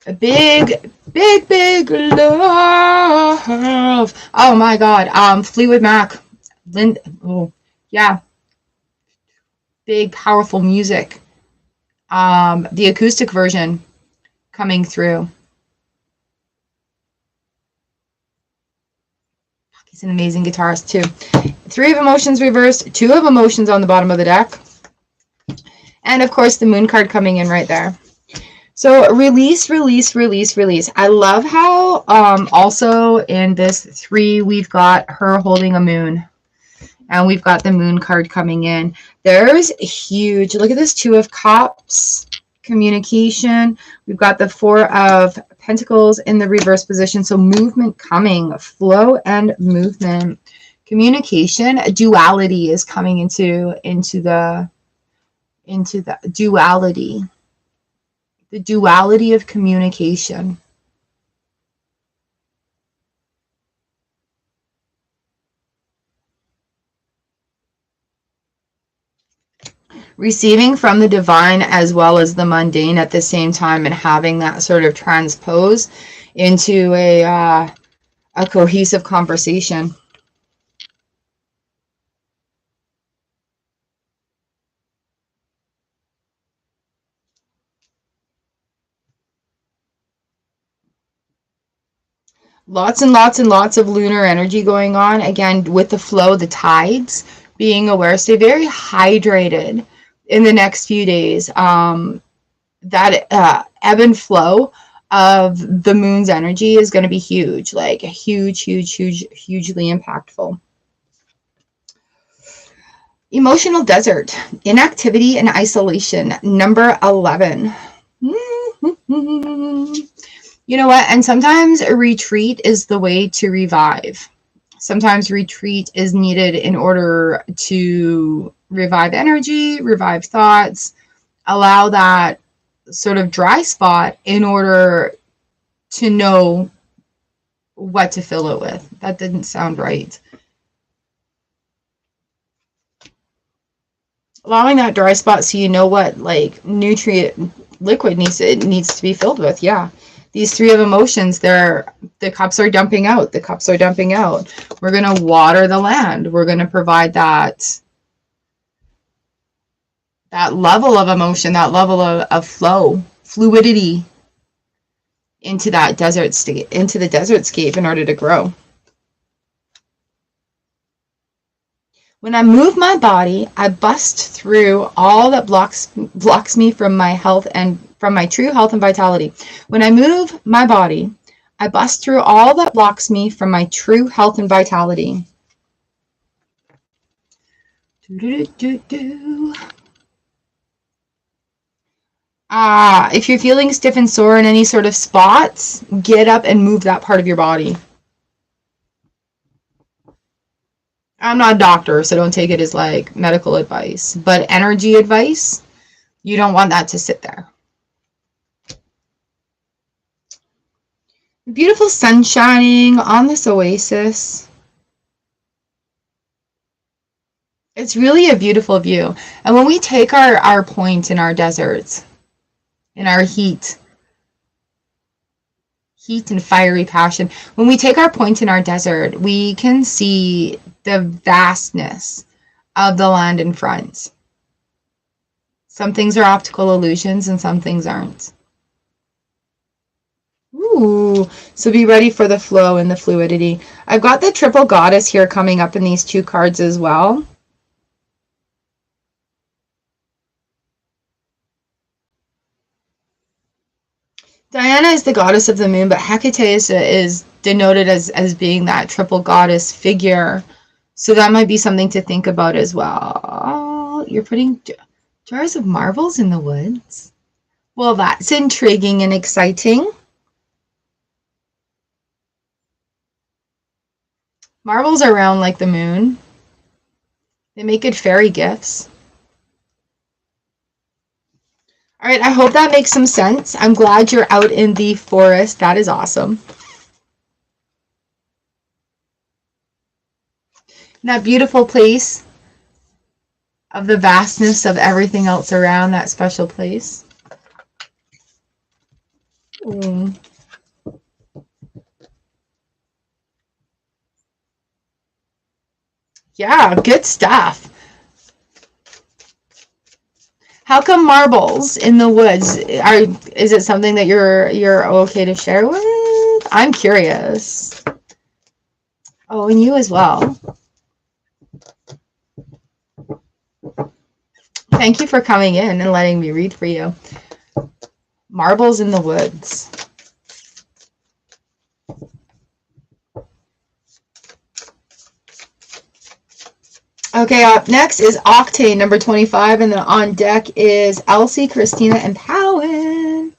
A big, big, big love. Oh my God. Fleetwood Mac. Oh, yeah. Big, powerful music. The acoustic version coming through. He's an amazing guitarist too. 3 of emotions reversed, 2 of emotions on the bottom of the deck. And of course the moon card coming in right there. So release, release, release, release. I love how also in this 3 we've got her holding a moon. And we've got the moon card coming in. There's huge, look at this 2 of cups, communication. We've got the 4 of pentacles in the reverse position. So movement coming, flow and movement. Communication, duality is coming into the duality. The duality of communication. Receiving from the divine as well as the mundane at the same time, and having that sort of transpose into a cohesive conversation. Lots and lots and lots of lunar energy going on. Again, with the flow, the tides, being aware, stay very hydrated in the next few days. That ebb and flow of the moon's energy is going to be huge, like huge, huge, huge, hugely impactful. Emotional desert, inactivity and isolation, number 11. You know what? And sometimes a retreat is the way to revive. Sometimes retreat is needed in order to revive energy, revive thoughts, allow that sort of dry spot in order to know what to fill it with. That didn't sound right. Allowing that dry spot so you know what like nutrient liquid needs to be filled with. Yeah. These 3 of emotions, the cups are dumping out. The cups are dumping out. We're going to water the land. We're going to provide that level of emotion, that level of flow, fluidity into that desert state, into the desert scape in order to grow. When I move my body, I bust through all that blocks me from my health and from my true health and vitality. When I move my body, I bust through all that blocks me from my true health and vitality. If you're feeling stiff and sore in any sort of spots, get up and move that part of your body. I'm not a doctor, so don't take it as like medical advice, but energy advice, you don't want that to sit there. Beautiful sun shining on this oasis. It's really a beautiful view. And when we take our point in our deserts, in our heat and fiery passion, when we take our point in our desert, we can see the vastness of the land in front. Some things are optical illusions and some things aren't. Ooh, so be ready for the flow and the fluidity. I've got the triple goddess here coming up in these 2 cards as well. Diana is the goddess of the moon, but Hecate is denoted as being that triple goddess figure. So that might be something to think about as well. Oh, you're putting jars of marbles in the woods? Well, that's intriguing and exciting. Marbles are round like the moon. They make good fairy gifts. All right, I hope that makes some sense. I'm glad you're out in the forest. That is awesome. That beautiful place of the vastness of everything else around that special place. Ooh. Yeah, good stuff. How come marbles in the woods? Is it something that you're okay to share with? I'm curious. Oh, and you as well. Thank you for coming in and letting me read for you. Marbles in the woods. Okay, up next is Octane, number 25, and then on deck is Elsie, Christina, and Powen.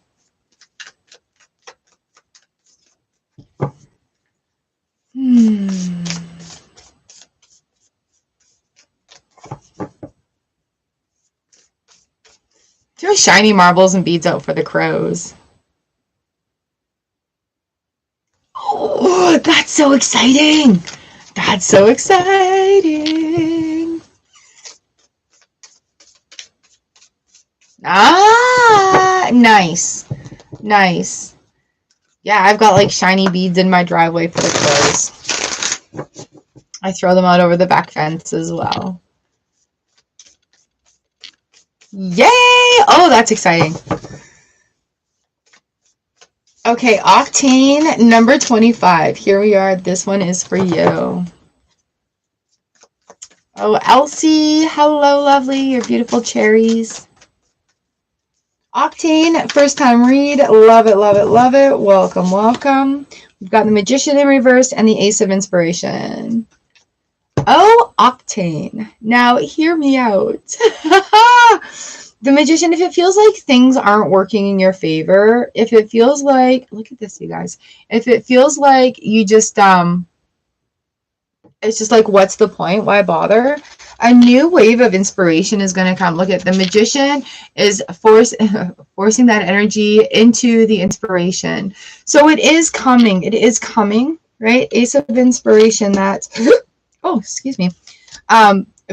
Throw shiny marbles and beads out for the crows. Oh, that's so exciting! That's so exciting! Ah, nice. Nice. Yeah, I've got like shiny beads in my driveway for the crows. I throw them out over the back fence as well. Yay! Oh, that's exciting. Okay, Octane number 25. Here we are. This one is for you. Oh, Elsie. Hello, lovely. Your beautiful cherries. Octane, first time read. Love it, love it, love it. Welcome, welcome. We've got the Magician in reverse and the Ace of Inspiration. Oh, Octane. Now, hear me out. The Magician, if it feels like things aren't working in your favor, if it feels like, look at this, you guys. If it feels like you just, it's just like, what's the point? Why bother? A new wave of inspiration is going to come. Look at the Magician is forcing that energy into the inspiration. So it is coming. It is coming, right? Ace of Inspiration, that's, oh, excuse me.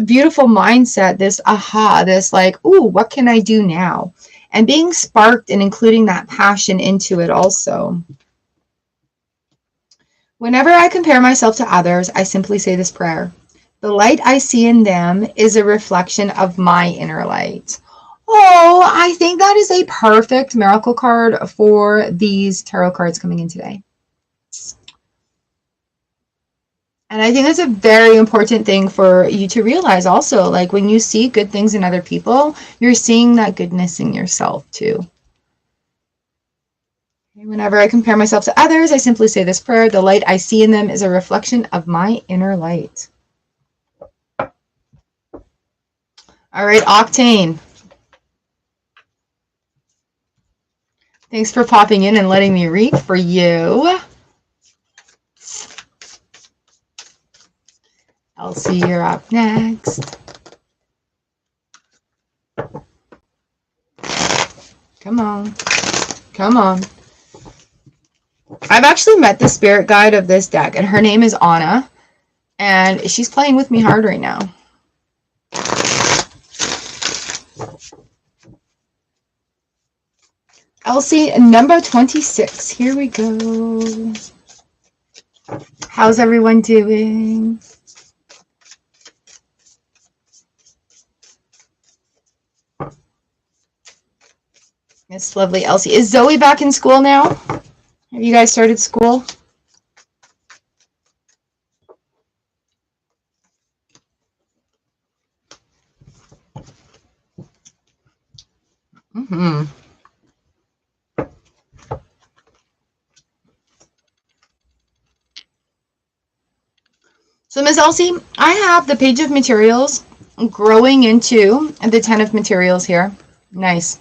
Beautiful mindset, this aha, this like, ooh, what can I do now? And being sparked and including that passion into it also. Whenever I compare myself to others, I simply say this prayer. The light I see in them is a reflection of my inner light. Oh, I think that is a perfect miracle card for these tarot cards coming in today. And I think that's a very important thing for you to realize also. Like when you see good things in other people, you're seeing that goodness in yourself too. Whenever I compare myself to others, I simply say this prayer. The light I see in them is a reflection of my inner light. All right, Octane. Thanks for popping in and letting me read for you. Elsie, you're up next. Come on. Come on. I've actually met the spirit guide of this deck, and her name is Anna, and she's playing with me hard right now. Elsie, number 26. Here we go. How's everyone doing? It's lovely, Elsie. Is Zoe back in school now? Have you guys started school? Mm-hmm. So, Ms. Elsie, I have the page of materials growing into the 10 of materials here. Nice.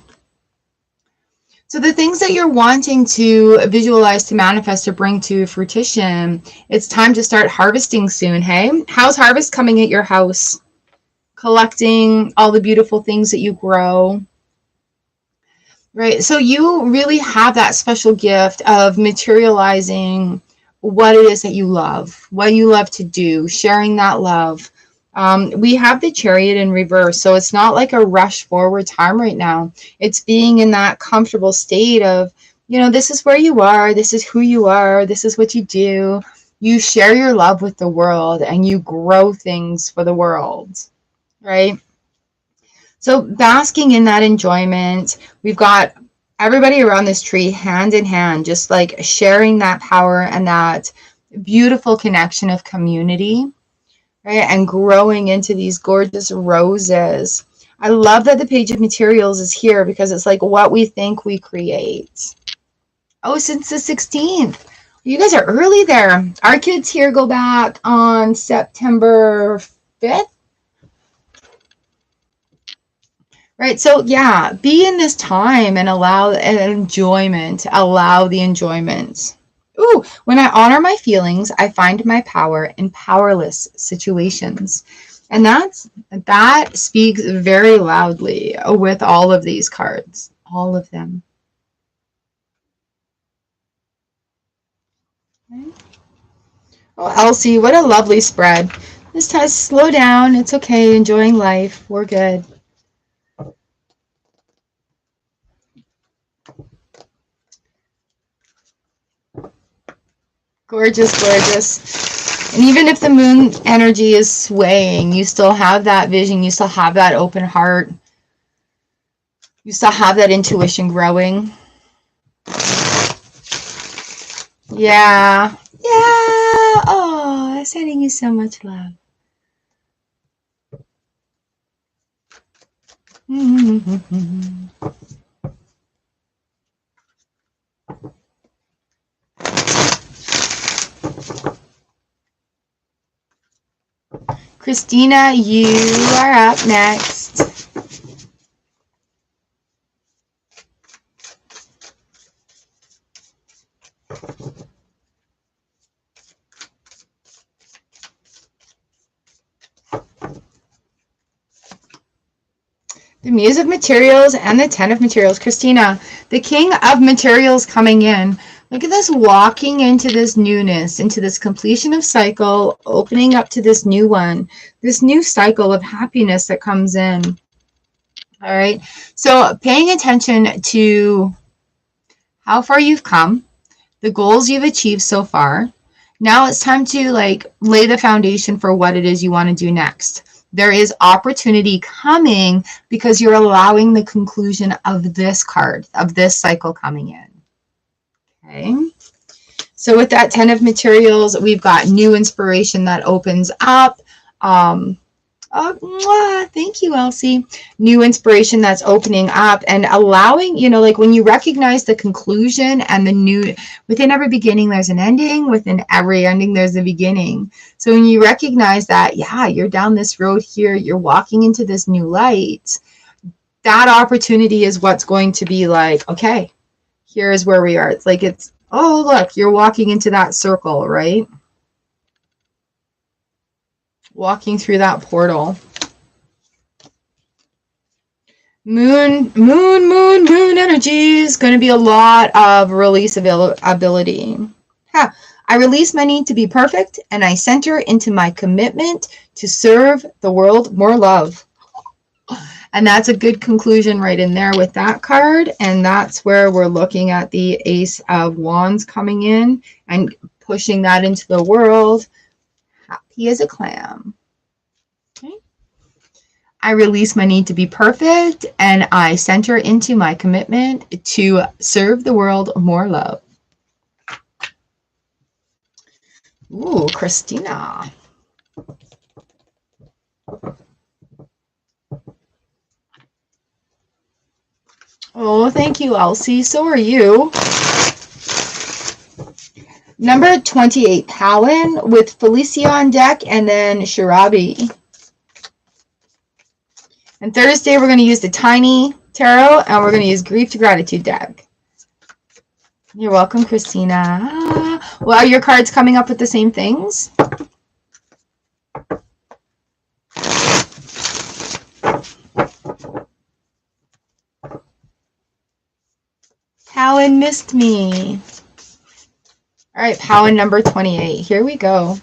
So the things that you're wanting to visualize, to manifest, to bring to fruition, it's time to start harvesting soon, hey? How's harvest coming at your house? Collecting all the beautiful things that you grow. Right, so you really have that special gift of materializing what it is that you love, what you love to do, sharing that love. We have the Chariot in reverse, so it's not like a rush forward time right now. It's being in that comfortable state of You know, this is where you are. This is who you are. This is what you do. You share your love with the world and you grow things for the world, right? So basking in that enjoyment, we've got everybody around this tree hand in hand, just like sharing that power and that beautiful connection of community, right? And growing into these gorgeous roses. I love that the page of materials is here because it's like what we think we create. Oh, since the 16th. You guys are early there. Our kids here go back on September 5th. Right. So yeah, be in this time and allow an enjoyment. Allow the enjoyment. Ooh, when I honor my feelings, I find my power in powerless situations. And that speaks very loudly with all of these cards. All of them. Okay. Oh, Elsie, what a lovely spread. This time, slow down. It's okay. Enjoying life. We're good. Gorgeous, gorgeous. And even if the moon energy is swaying, you still have that vision. You still have that open heart. You still have that intuition growing. Yeah. Yeah. Oh, I'm sending you so much love. Christina, you are up next. The Muse of Materials and the Ten of Materials. Christina, the King of Materials coming in. Look at this, walking into this newness, into this completion of cycle, opening up to this new one, this new cycle of happiness that comes in. All right. So paying attention to how far you've come, the goals you've achieved so far. Now it's time to like lay the foundation for what it is you want to do next. There is opportunity coming because you're allowing the conclusion of this card, of this cycle coming in. Okay. So with that 10 of materials, we've got new inspiration that opens up. Thank you, Elsie. New inspiration that's opening up and allowing, you know, like when you recognize the conclusion and the new, within every beginning, there's an ending. Within every ending, there's a beginning. So when you recognize that, yeah, you're down this road here, you're walking into this new light, that opportunity is what's going to be like, okay, here's where we are. It's like, oh, look, you're walking into that circle, right? Walking through that portal. Moon energy is going to be a lot of release ability. I release my need to be perfect and I center into my commitment to serve the world more love. And that's a good conclusion right in there with that card. And that's where we're looking at the Ace of Wands coming in and pushing that into the world. Happy as a clam. Okay. I release my need to be perfect and I center into my commitment to serve the world more love. Ooh, Christina. Oh, thank you, Elsie. So are you. Number 28, Palin with Felicia on deck and then Shirabi. And Thursday, we're going to use the Tiny Tarot and we're going to use Grief to Gratitude deck. You're welcome, Christina. Well, are your cards coming up with the same things? Palin missed me. All right, Palin number 28. Here we go.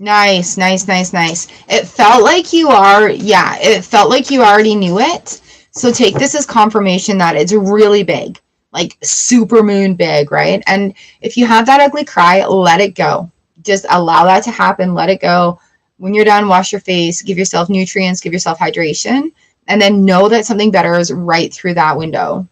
Nice, nice, nice, nice. It felt like you are, yeah, it felt like you already knew it. So take this as confirmation that it's really big, like super moon big, right? And if you have that ugly cry, let it go. Just allow that to happen, let it go. When you're done, wash your face, give yourself nutrients, give yourself hydration, and then know that something better is right through that window.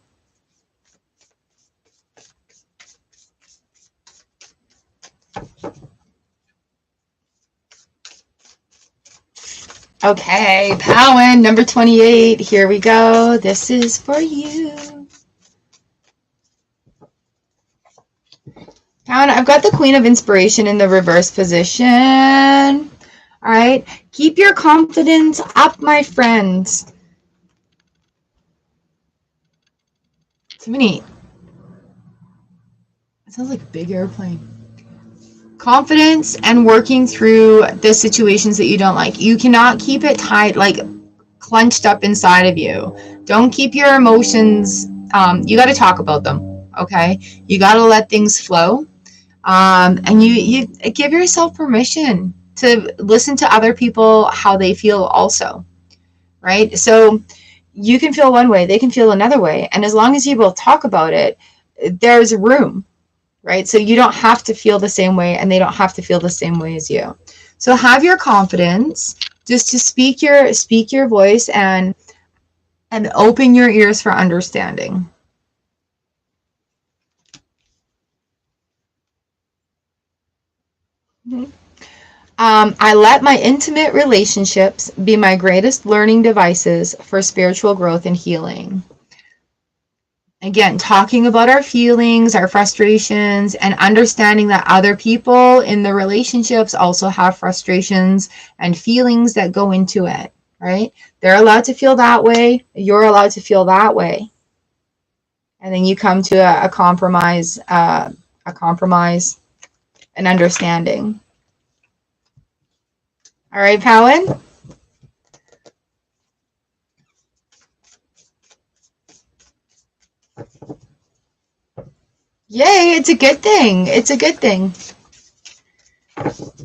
Okay, Powen, number 28. Here we go. This is for you. Powen, I've got the Queen of Inspiration in the reverse position. All right. Keep your confidence up, my friends. So many. It sounds like a big airplane. Confidence and working through the situations that you don't like. You cannot keep it tight, like clenched up inside of you. Don't keep your emotions. You got to talk about them. Okay. You got to let things flow. And you give yourself permission to listen to other people, how they feel also. Right. So you can feel one way, they can feel another way. And as long as you both talk about it, there's room. Right? So you don't have to feel the same way and they don't have to feel the same way as you. So have your confidence just to speak your voice and open your ears for understanding. I let my intimate relationships be my greatest learning devices for spiritual growth and healing. Again, talking about our feelings, our frustrations, and understanding that other people in the relationships also have frustrations and feelings that go into it, right? They're allowed to feel that way. You're allowed to feel that way. And then you come to a compromise, an understanding. All right, Powen? Yay, it's a good thing. It's a good thing.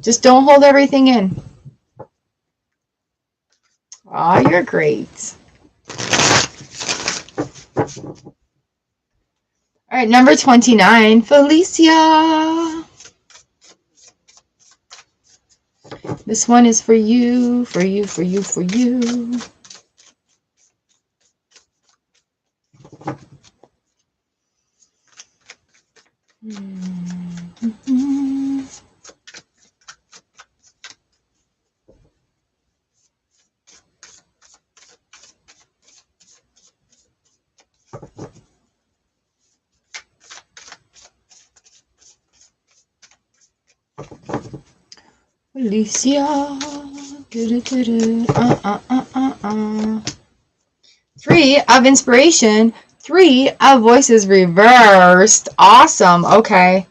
Just don't hold everything in. Oh, you're great. All right, number 29, Felicia. This one is for you, for you, for you, for you. Alicia. 3 of inspiration. 3 of voices reversed. Awesome. Okay.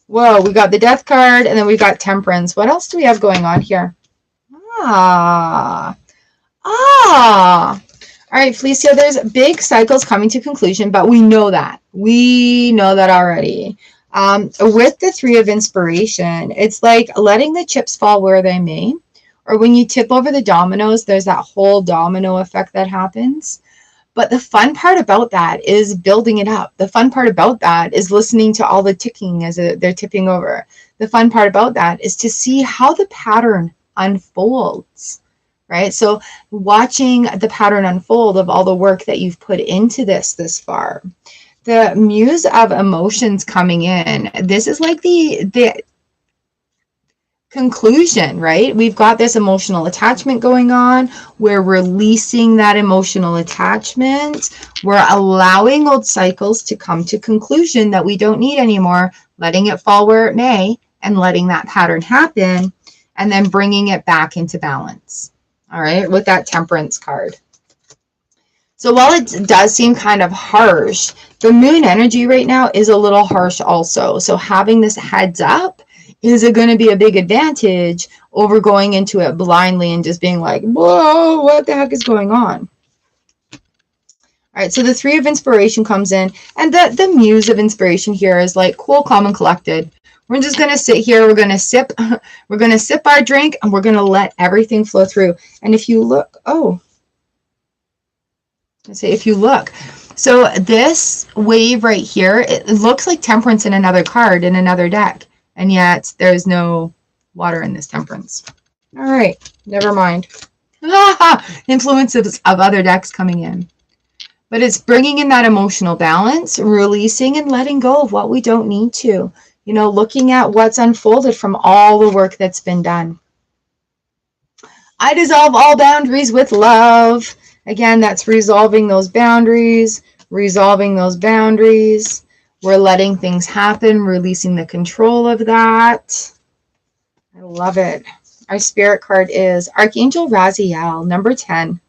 Whoa, we got the death card and then we got temperance. What else do we have going on here? All right, Felicia, there's big cycles coming to conclusion, but we know that. We know that already. With the 3 of inspiration, it's like letting the chips fall where they may, or when you tip over the dominoes, there's that whole domino effect that happens. But the fun part about that is building it up. The fun part about that is listening to all the ticking as they're tipping over. The fun part about that is to see how the pattern unfolds, right? So watching the pattern unfold of all the work that you've put into this far. The muse of emotions coming in. This is like the conclusion, right? We've got this emotional attachment going on. We're releasing that emotional attachment. We're allowing old cycles to come to conclusion that we don't need anymore, letting it fall where it may, and letting that pattern happen, and then bringing it back into balance. All right, with that temperance card. So while it does seem kind of harsh, the moon energy right now is a little harsh also. So having this heads up is it going to be a big advantage over going into it blindly and just being like, whoa, what the heck is going on? All right, so the 3 of inspiration comes in, and the muse of inspiration here is like cool, calm, and collected. We're just going to sit here. We're going to sip. We're going to sip our drink, and we're going to let everything flow through. And if you look, let's see, if you look, so this wave right here, it looks like temperance in another card in another deck, and yet there's no water in this temperance. All right, never mind. Influences of other decks coming in. But it's bringing in that emotional balance, releasing and letting go of what we don't need to. You know, looking at what's unfolded from all the work that's been done. I dissolve all boundaries with love. Again, that's resolving those boundaries, resolving those boundaries. We're letting things happen, releasing the control of that. I love it. Our spirit card is Archangel Raziel, number 10.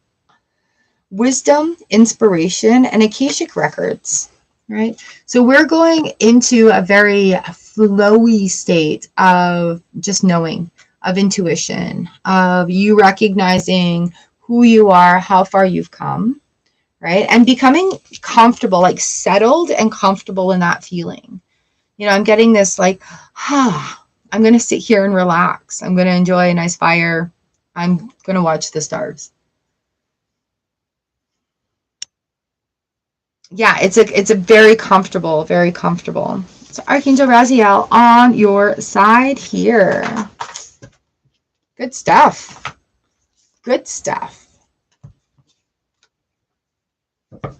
Wisdom, inspiration, and Akashic records, right? So we're going into a very flowy state of just knowing, of intuition, of you recognizing who you are, how far you've come, right? And becoming comfortable, like settled and comfortable in that feeling. You know, I'm getting this like, I'm going to sit here and relax. I'm going to enjoy a nice fire. I'm going to watch the stars. Yeah, it's a very comfortable, very comfortable. So Archangel Raziel on your side here. Good stuff. Good stuff. All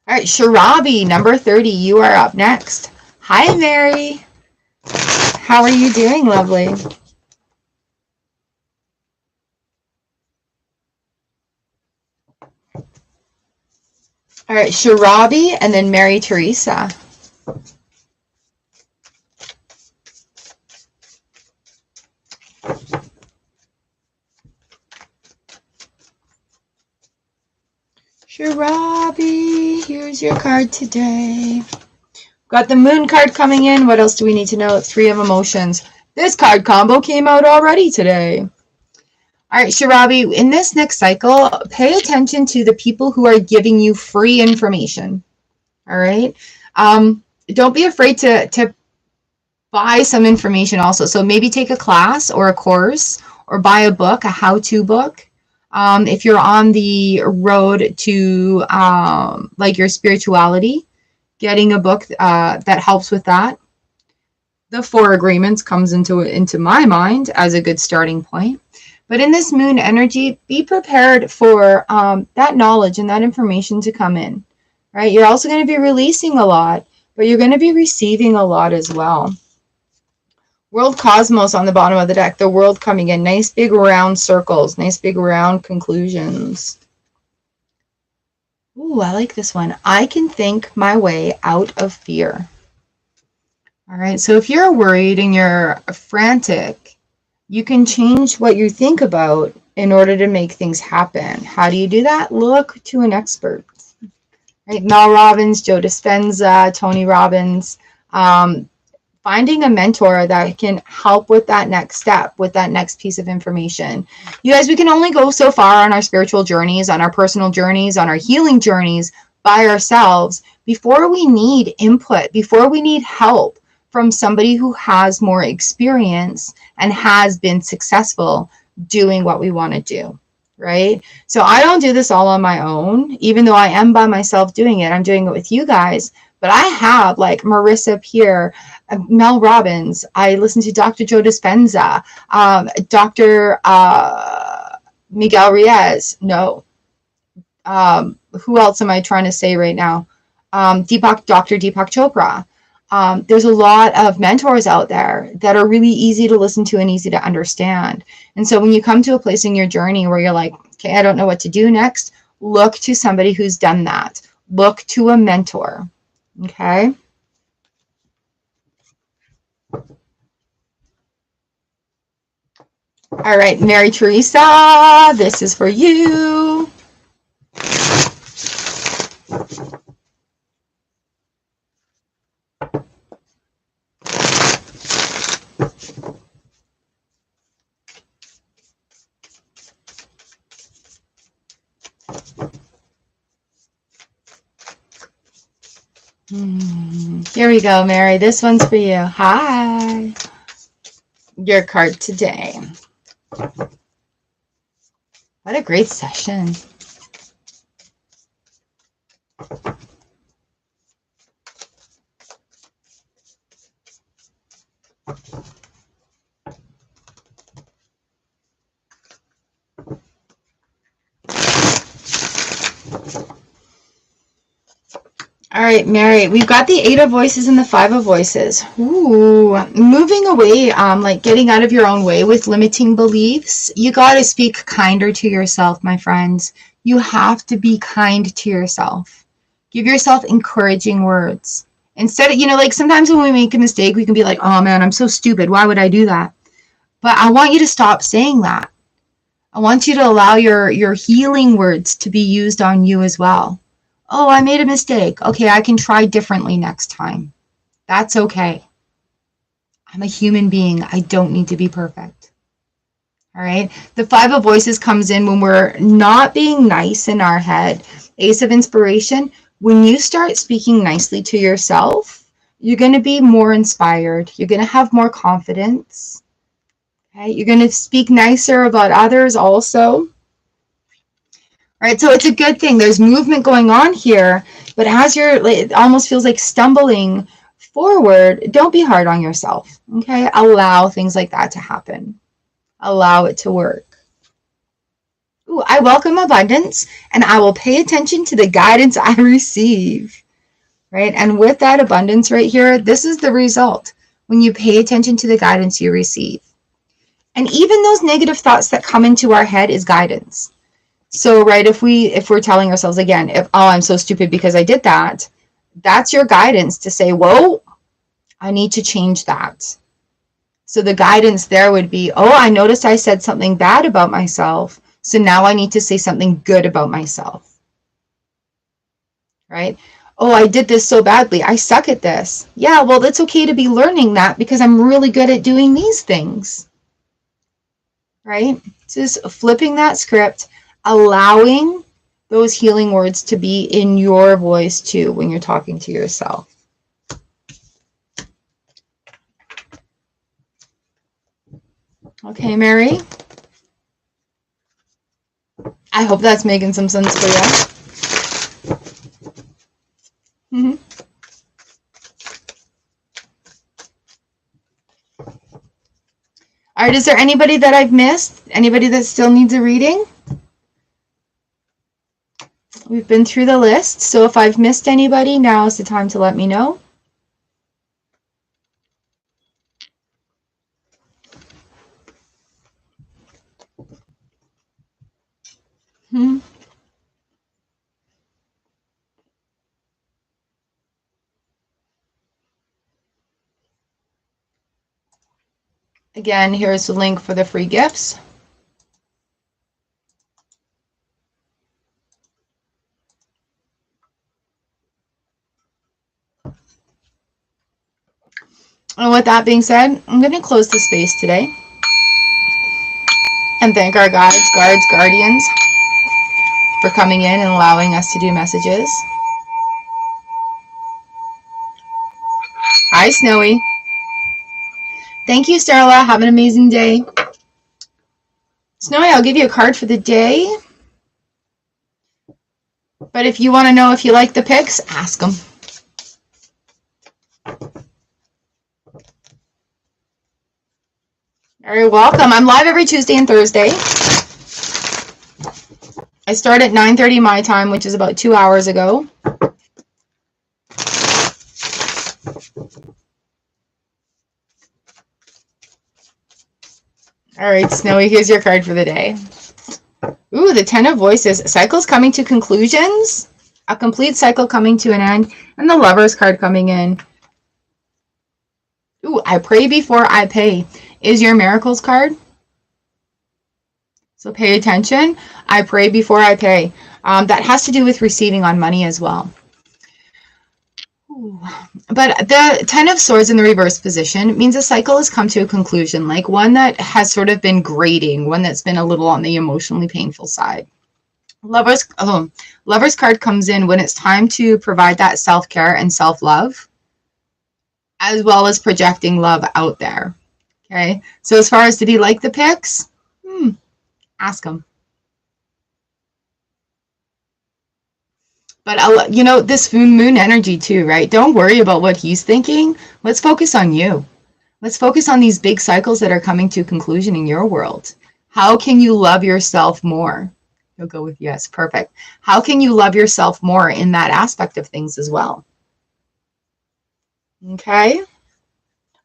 right, Sharabi, number 30, you are up next. Hi, Mary. How are you doing, lovely? All right, Sharabi and then Mary Teresa. Sharabi, here's your card today. Got the moon card coming in. What else do we need to know? 3 of emotions. This card combo came out already today. All right, Sharabi, in this next cycle, pay attention to the people who are giving you free information. All right. Don't be afraid to buy some information also. So maybe take a class or a course or buy a book, a how-to book. If you're on the road to like your spirituality, getting a book that helps with that. The 4 agreements comes into my mind as a good starting point. But in this moon energy, be prepared for that knowledge and that information to come in, right? You're also going to be releasing a lot, but you're going to be receiving a lot as well. World Cosmos on the bottom of the deck, the world coming in, nice big round circles, nice big round conclusions. Ooh, I like this one. I can think my way out of fear. All right, so if you're worried and you're frantic, you can change what you think about in order to make things happen. How do you do that? Look to an expert. Right? Mel Robbins, Joe Dispenza, Tony Robbins. Finding a mentor that can help with that next step, with that next piece of information. You guys, we can only go so far on our spiritual journeys, on our personal journeys, on our healing journeys by ourselves before we need input, before we need help from somebody who has more experience and has been successful doing what we want to do, right? So I don't do this all on my own, even though I am by myself doing it. I'm doing it with you guys, but I have like Marissa Peer, Mel Robbins. I listen to Dr. Joe Dispenza, Dr. Miguel Ruiz. No. Who else am I trying to say right now? Dr. Deepak Chopra. There's a lot of mentors out there that are really easy to listen to and easy to understand. And so when you come to a place in your journey where you're like, okay, I don't know what to do next, look to somebody who's done that. Look to a mentor. Okay. All right, Mary Teresa, this is for you. Here we go, Mary. This one's for you. Hi. Your card today. What a great session. All right, Mary, we've got the 8 of Voices and the 5 of Voices. Ooh, moving away, like getting out of your own way with limiting beliefs. You got to speak kinder to yourself, my friends. You have to be kind to yourself. Give yourself encouraging words. Instead of, like sometimes when we make a mistake, we can be like, oh man, I'm so stupid. Why would I do that? But I want you to stop saying that. I want you to allow your healing words to be used on you as well. Oh, I made a mistake. Okay, I can try differently next time. That's okay. I'm a human being. I don't need to be perfect. All right. The 5 of Voices comes in when we're not being nice in our head. Ace of Inspiration. When you start speaking nicely to yourself, you're going to be more inspired. You're going to have more confidence. Okay. You're going to speak nicer about others also. Right, so it's a good thing. There's movement going on here, but as it almost feels like stumbling forward, don't be hard on yourself, okay? Allow things like that to happen. Allow it to work. Ooh, I welcome abundance, and I will pay attention to the guidance I receive, right? And with that abundance right here, this is the result when you pay attention to the guidance you receive. And even those negative thoughts that come into our head is guidance. So, right, if we're telling ourselves again, I'm so stupid because I did that, that's your guidance to say, whoa, I need to change that. So the guidance there would be, I noticed I said something bad about myself. So now I need to say something good about myself. Right? I did this so badly. I suck at this. Yeah, well, it's okay to be learning that because I'm really good at doing these things. Right? Just flipping that script. Allowing those healing words to be in your voice too when you're talking to yourself. Okay, Mary. I hope that's making some sense for you. All right, is there anybody that I've missed? Anybody that still needs a reading? We've been through the list, so if I've missed anybody, now is the time to let me know. Again, here's the link for the free gifts. And with that being said, I'm going to close the space today and thank our guides, guardians for coming in and allowing us to do messages. Hi, Snowy. Thank you, Starla. Have an amazing day. Snowy, I'll give you a card for the day. But if you want to know if you like the picks, ask them. You're welcome. I'm live every Tuesday and Thursday. I start at 9:30 my time, which is about 2 hours ago. All right, Snowy, here's your card for the day. Ooh, the 10 of Voices. Cycles coming to conclusions. A complete cycle coming to an end. And the Lovers card coming in. Ooh, I pray before I pay is your Miracles card. So pay attention. I pray before I pay. That has to do with receiving on money as well. Ooh. But the 10 of Swords in the reverse position means a cycle has come to a conclusion, like one that has sort of been grating, one that's been a little on the emotionally painful side. Lovers card comes in when it's time to provide that self-care and self-love. as well as projecting love out there. Okay, so as far as did he like the pics? Ask him. But you know, this moon energy too, right? Don't worry about what he's thinking. Let's focus on you. Let's focus on these big cycles that are coming to conclusion in your world. How can you love yourself more? He'll go with yes, perfect. How can you love yourself more in that aspect of things as well? Okay.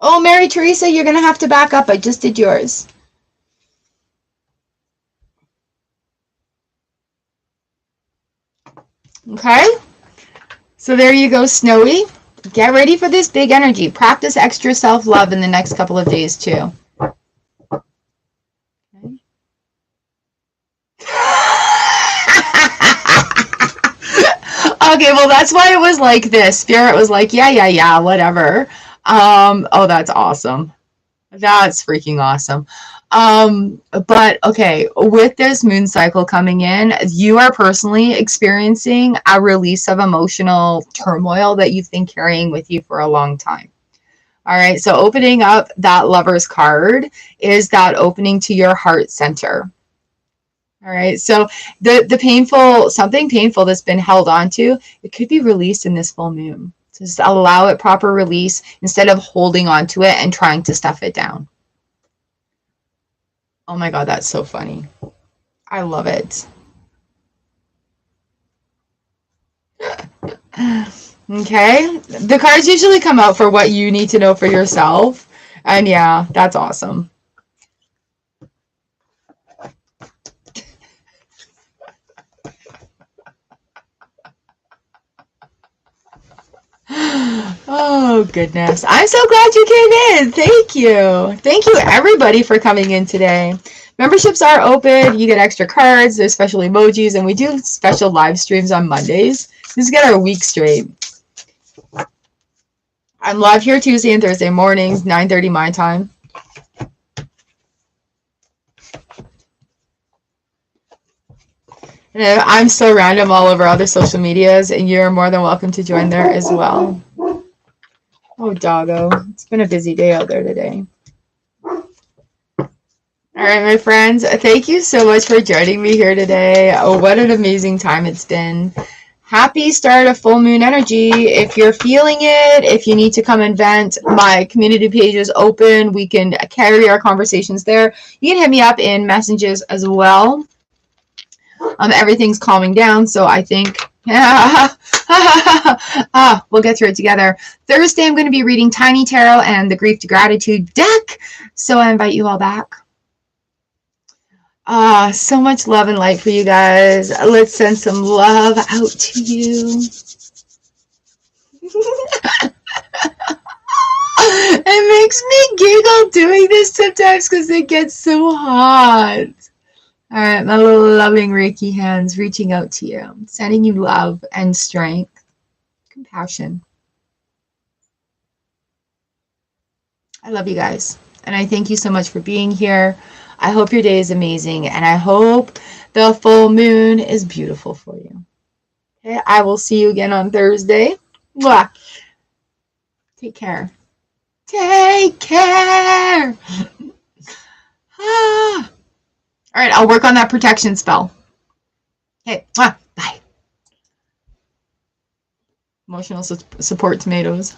Oh, Mary Teresa, you're going to have to back up. I just did yours. Okay. So there you go, Snowy. Get ready for this big energy. Practice extra self-love in the next couple of days, too. Okay. Okay, well, that's why it was like this. Spirit was like, yeah, whatever. Oh, that's awesome. That's freaking awesome. But okay, with this moon cycle coming in, you are personally experiencing a release of emotional turmoil that you've been carrying with you for a long time. All right, so opening up that Lover's card is that opening to your heart center. All right, so something painful that's been held onto, it could be released in this full moon. So just allow it proper release instead of holding on to it and trying to stuff it down. Oh my God, that's so funny. I love it. Okay, the cards usually come out for what you need to know for yourself. And yeah, that's awesome. Oh, goodness. I'm so glad you came in. Thank you. Thank you, everybody, for coming in today. Memberships are open. You get extra cards. There's special emojis. And we do special live streams on Mondays. Just get our week straight. I'm live here Tuesday and Thursday mornings, 9:30 my time. And I'm so random all over other social medias, and you're more than welcome to join there as well. Oh, doggo. It's been a busy day out there today. All right, my friends. Thank you so much for joining me here today. Oh, what an amazing time it's been. Happy start of full moon energy. If you're feeling it, if you need to come and vent, my community page is open. We can carry our conversations there. You can hit me up in messages as well. Everything's calming down, so I think we'll get through it together. Thursday, I'm going to be reading Tiny Tarot and the Grief to Gratitude deck, so I invite you all back. So much love and light for you guys. Let's send some love out to you. It makes me giggle doing this sometimes because it gets so hot. All right, my little loving Reiki hands reaching out to you, sending you love and strength, compassion. I love you guys, and I thank you so much for being here. I hope your day is amazing, and I hope the full moon is beautiful for you. Okay, I will see you again on Thursday. Mwah. Take care. Take care. All right, I'll work on that protection spell. Okay, bye. Emotional support tomatoes.